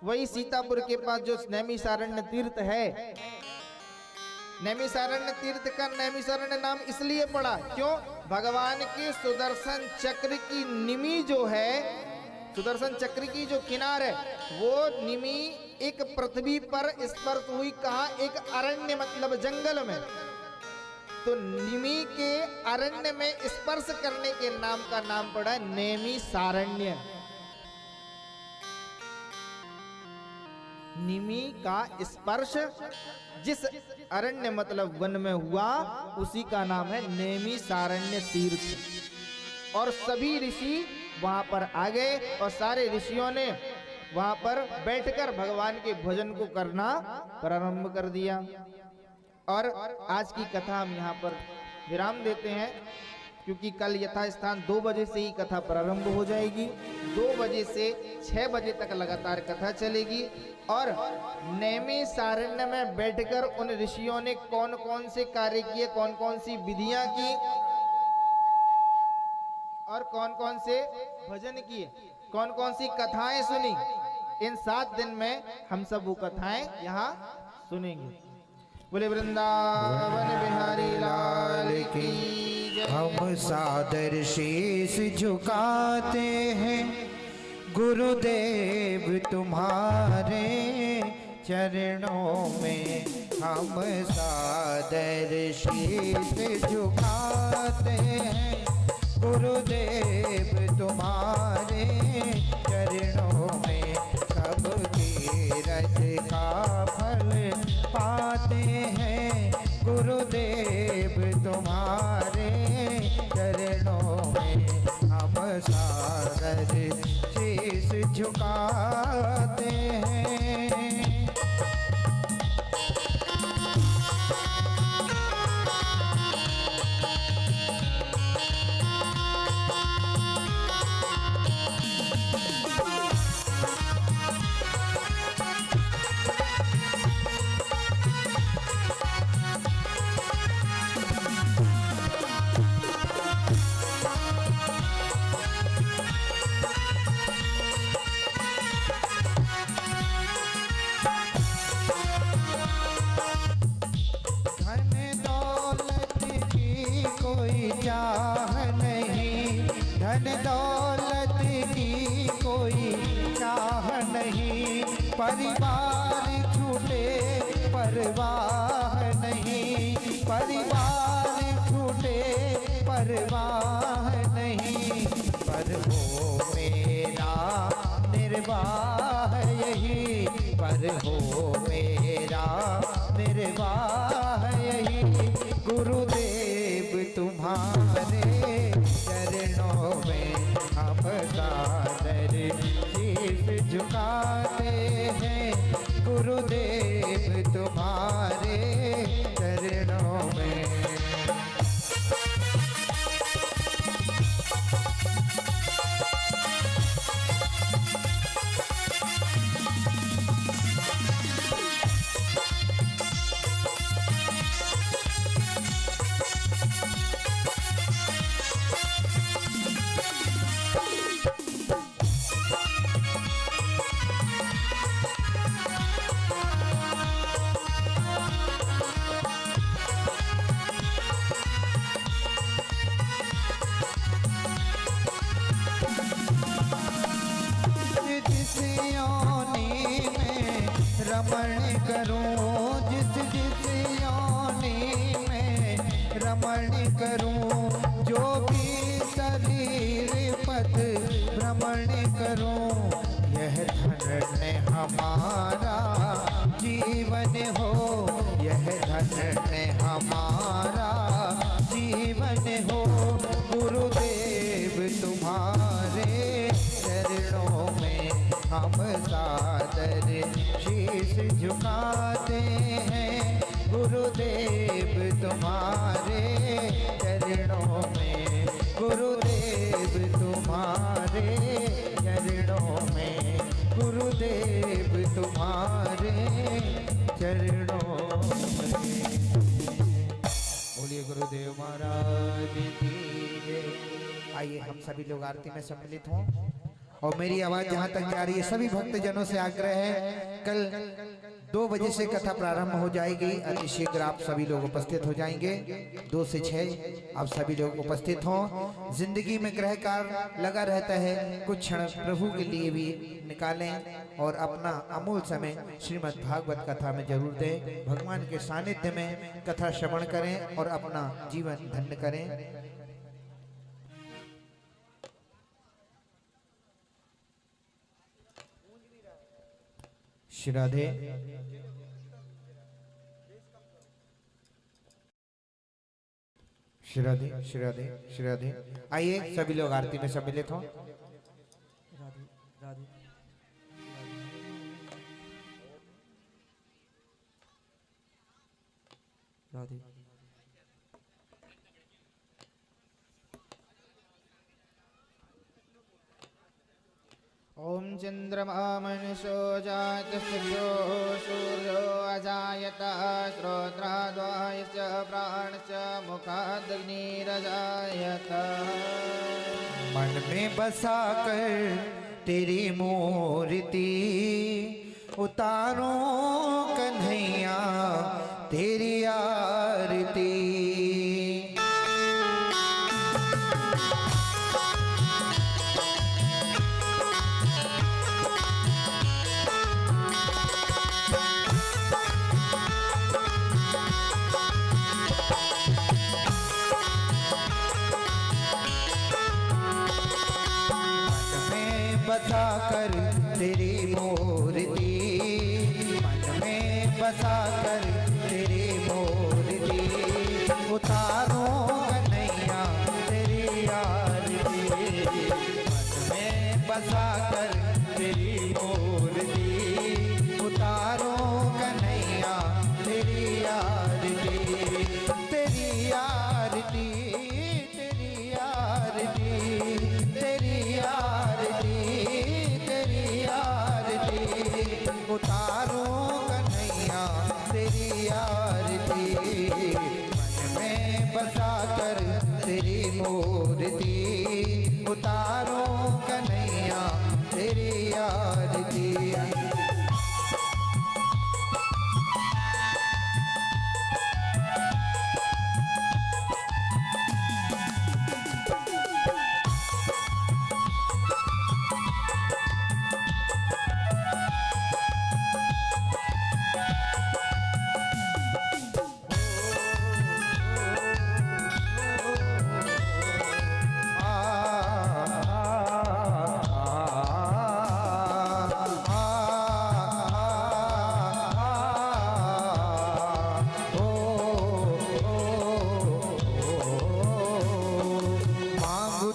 वही सीतापुर के पास जो नैमिषारण्य तीर्थ है, नैमिषारण्य तीर्थ का नैमिषारण्य नाम इसलिए पड़ा, क्यों? भगवान के सुदर्शन चक्र की निमी जो है, सुदर्शन चक्र की जो किनार है, वो निमी एक पृथ्वी पर स्पर्श हुई। कहा? एक अरण्य मतलब जंगल में। तो निमी के अरण्य में स्पर्श करने के नाम का नाम पड़ा नेमी सारण्य। निमी का स्पर्श जिस अरण्य मतलब वन में हुआ, उसी का नाम है नेमी सारण्य तीर्थ। और सभी ऋषि वहां पर आ गए और सारे ऋषियों ने वहां पर बैठकर भगवान के भजन को करना प्रारंभ कर दिया। और आज की कथा हम यहाँ पर विराम देते हैं, क्योंकि कल यथास्थान 2 बजे से ही कथा प्रारंभ हो जाएगी। 2 बजे से 6 बजे तक लगातार कथा चलेगी। और नेमी सारण्य में बैठकर उन ऋषियों ने कौन कौन से कार्य किए, कौन कौन सी विधियां की और कौन कौन से भजन किए, कौन कौन सी कथाएं सुनी, इन 7 दिन में हम सब वो कथाएं यहाँ सुनेंगे। बोले वृंदावन बिहारी लाल की जय। हम सादर शीश झुकाते हैं गुरुदेव तुम्हारे चरणों में। हम सादर शीश झुकाते हैं गुरुदेव तुम्हारे चरणों में। सब तीरथ का फल पाते हैं गुरुदेव तुम्हारे चरणों में। हम सादर शीश झुकाते हैं। धन दौलत की कोई चाह नहीं, परिवार छूटे परवाह नहीं, परिवार छूटे परवाह नहीं। पर हो मेरा निर्वाह यही, पर हो मेरा निर्वाह यही। गुरुदेव तुम्हारे चरणों में हम सादर शीश झुकाते हैं गुरुदेव तुम्हारे चरणों में। रमण करूं जिस जिस योनि में रमण करूं, जो भी शरीर पद भ्रमण करूं। यह धन्य हमारा जीवन हो, यह धन्य हमारा जीवन हो। गुरुदेव तुम्हारे चरणों में हम सादर शीश झुकाते हैं गुरुदेव तुम्हारे चरणों में। गुरुदेव तुम्हारे चरणों में, गुरुदेव तुम्हारे चरणों में। बोलिए गुरुदेव महाराज की जय। आइए हम सभी लोग आरती में सम्मिलित हों और मेरी आवाज जहां तक जा रही है, सभी भक्तजनों से आग्रह है, कल 2 बजे से कथा प्रारंभ हो जाएगी। अति शीघ्र आप सभी लोग उपस्थित हो जाएंगे। 2 से 6 आप सभी लोग उपस्थित हों। जिंदगी में ग्रह कार्य लगा रहता है, कुछ क्षण प्रभु के लिए भी निकालें और अपना अमूल्य समय श्रीमद् भागवत कथा में जरूर दें। भगवान के सानिध्य में कथा श्रवण करें और अपना जीवन धन्य करें। श्री राधे। श्री राधे, श्री राधे, श्री राधे। आइए सभी लोग आरती में सम्मिलित हों। राधे राधे राधे। ओम चंद्रमा मनसो जातस्यो सूर्यो अजायत श्रोत्राद्वायश्च प्राणश्च मुखादग्निरजायत। मन में बसा कर तेरी मूर्ति उतारो कन्हैया तेरी आरती। बसा कर तेरी मूर्ति, मन में बसा कर तेरी मूर्ति उतारो कन्हैया तेरी आरती। मन में बसा कर तेरी मूर्ति उतारो कन्हैया तेरी आरती। तेरी आरती, तेरी आरती, तेरी आरती, उतारो कन्हैया तेरी आरती। मन में बसा कर तेरी मूर्ति उतारो कन्हैया तेरी आरती।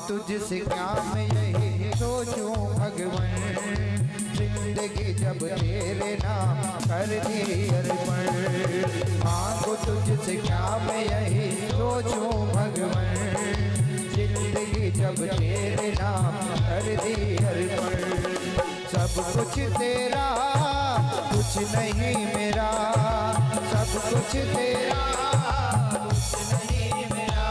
तुझसे क्या मैं यही सोचूं भगवन, जिंदगी जब तेरे नाम कर दी अर्पण। मांगो तुझसे क्या मैं यही सोचूं भगवन, जिंदगी जब तेरे नाम कर दी अर्पण। सब कुछ तेरा कुछ नहीं मेरा, सब कुछ तेरा कुछ नहीं मेरा।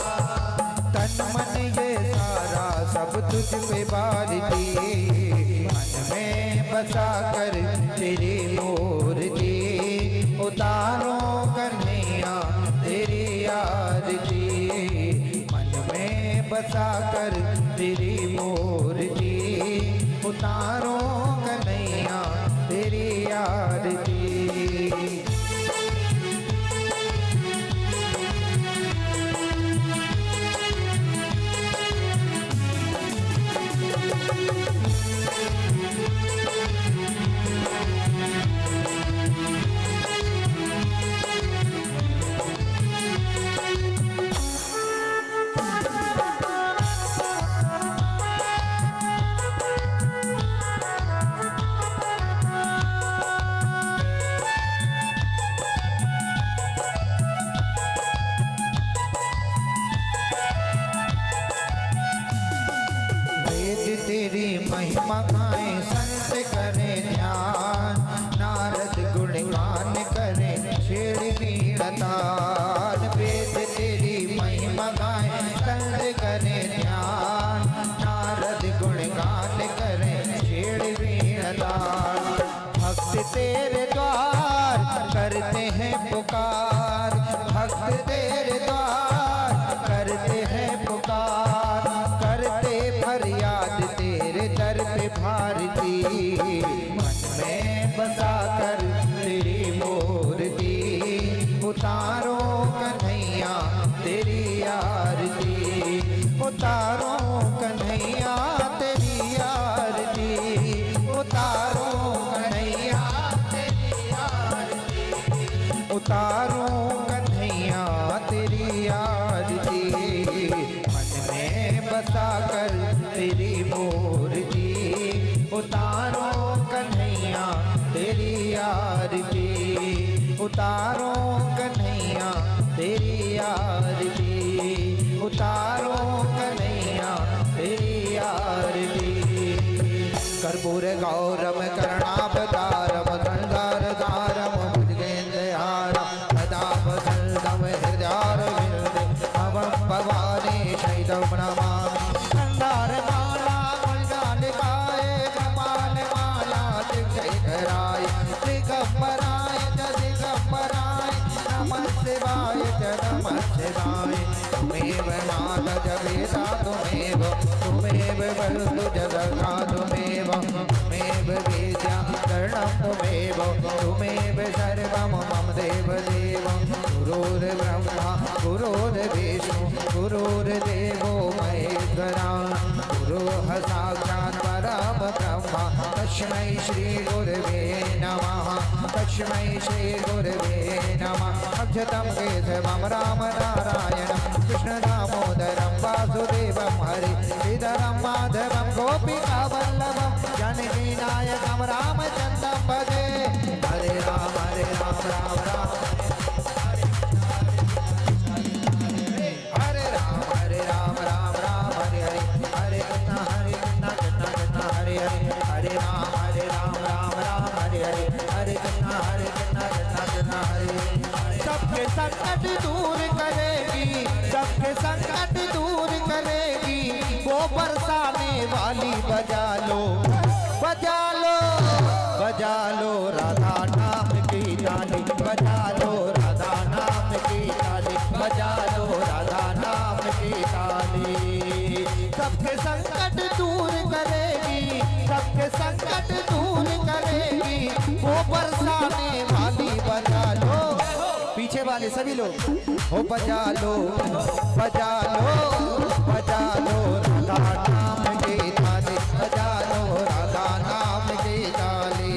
तन मन ये सारा सब तुझ पे बारती। मन में बसा कर तेरी मूर्ति उतारो कन्हैया तेरी आरती। मन में बसा कर तेरी मूर्ति उतारो कन्हैया तेरी आरती। तेरी महिमा गाएं संत करें ध्यान, नारद गुणगान करें छेड़ वीणतान। वेद तेरी महिमा गाएं संत करें ध्यान, नारद गुणगान करें छेड़ वीणतान। भक्त तेरे द्वार आरती, मन में बसा कर तेरी मूर्ति, उतारो कन्हैया तेरी आरती, उतारो कन्हैया तेरी आरती, उतारो कन्हैया तेरी आरती, उतारो कन्हैया तेरी आरती, मन में बसा कर तेरी मूर्ति, उतारो कन्हैया तेरी आरती, उतारो कन्हैया तेरी आरती, उतारो कन्हैया तेरी आरती। कर्पूर गौरम करुणावतारम गंगारधारम भुजगेन्द्रहारम सदा वसन्तम हृदयारविन्दे भवं भवानी शैलं नमामि। गन्धारमाला गुलजालिकाय कपालमाला दिग्विजयकराय दिगम्बराय च दिगम्बराय नमः शिवाय च नमः शिवाय। तुमेव माता जगेता तुमेव तुमेव वरदु जगता तुमेव तुमेव विद्या करणं तुमेव तुमेव सर्वं मम देव देवं। गुरुर्ब्रह्मा गुरुर्विष्णु गुरुर्देवो महेश्वरा गुरुः साक्षात् परं ब्रह्म तस्मै श्री गुरवे नमः तस्मै श्री गुरवे नमः। अक्षतं केशवं राम नारायणं कृष्ण दामोदरं वासुदेवं हरि श्रीधरं माधवं गोपिकावल्लभं जानकी नायकं रामचन्द्रं भजे। हरे राम राम राम हरे राम राम हरे हरे हरे कृष्ण कृष्ण हरे हरे हरे राम राम हरे हरे हरे कृष्ण कृष्ण हरे। सबके संकट दूर करेगी सबके संकट दूर करेगी वो बरसाने वाली बजा लो बजा लो बजा लो राधा नाम की ताली बजा लो राधा नाम की ताली बजा लो राधा नाम की ताली। सबके संकट दूर करेगी सबके संकट दूर करेगी वो बरसाने वाली बजा लो। पीछे वाले सभी लोग हो बजा लो बजा लो बजा लो राधा नाम की ताली बजा लो राधा नाम की ताली।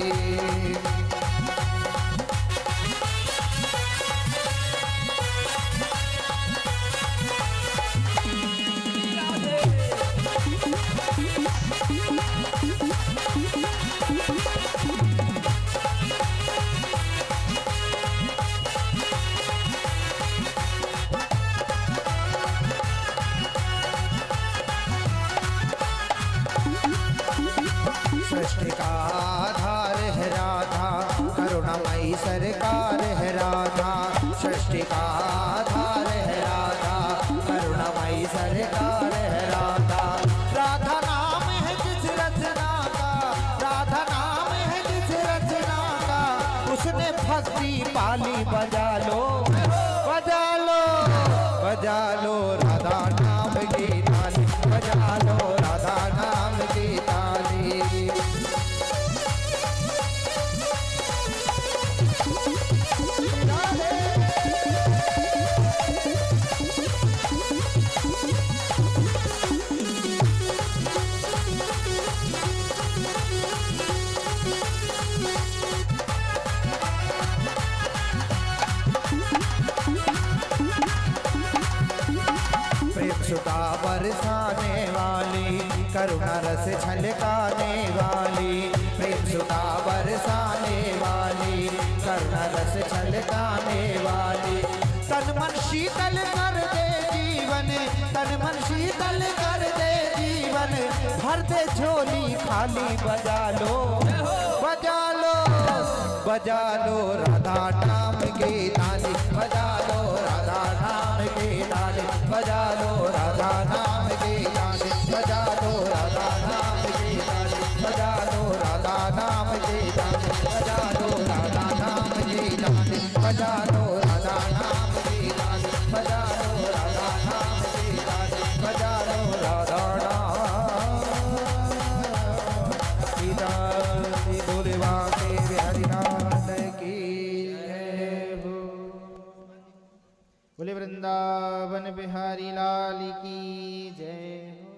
सृष्टि का आधार है राधा करुणामयी सरकार है राधा सृष्टि का आधार है राधा करुणामयी सरकार है राधा। राधा नाम है जिस रचना का राधा नाम है जिस रचना का उसने भक्ति पाली बजा लो बजा लो बजा लो राधा नाम की ताली बजा लो राधा नाम की ताली। प्रेम सुधा बरसाने वाली करुणा रस छलकाने वाली प्रेम सुधा बरसाने वाली करुणा रस छलकाने वाली। तन मन शीतल कर दे जीवन तन मन शीतल कर दे जीवन भर दे झोली खाली बजा लो बजा लो बजा लो राधा नाम की ताली बजा लो राधा नाम की ताली बजा लो राधा नाम की ताली बजा लो राधा नाम की ताली बजा लो राधा नाम की ताली बजा लो राधा नाम की ताली बजा लो राधा नाम की ताली बजा लो राधा नाम की ताली बजा लो राधा नाम की वृंदावन बिहारी लाल की जय हो।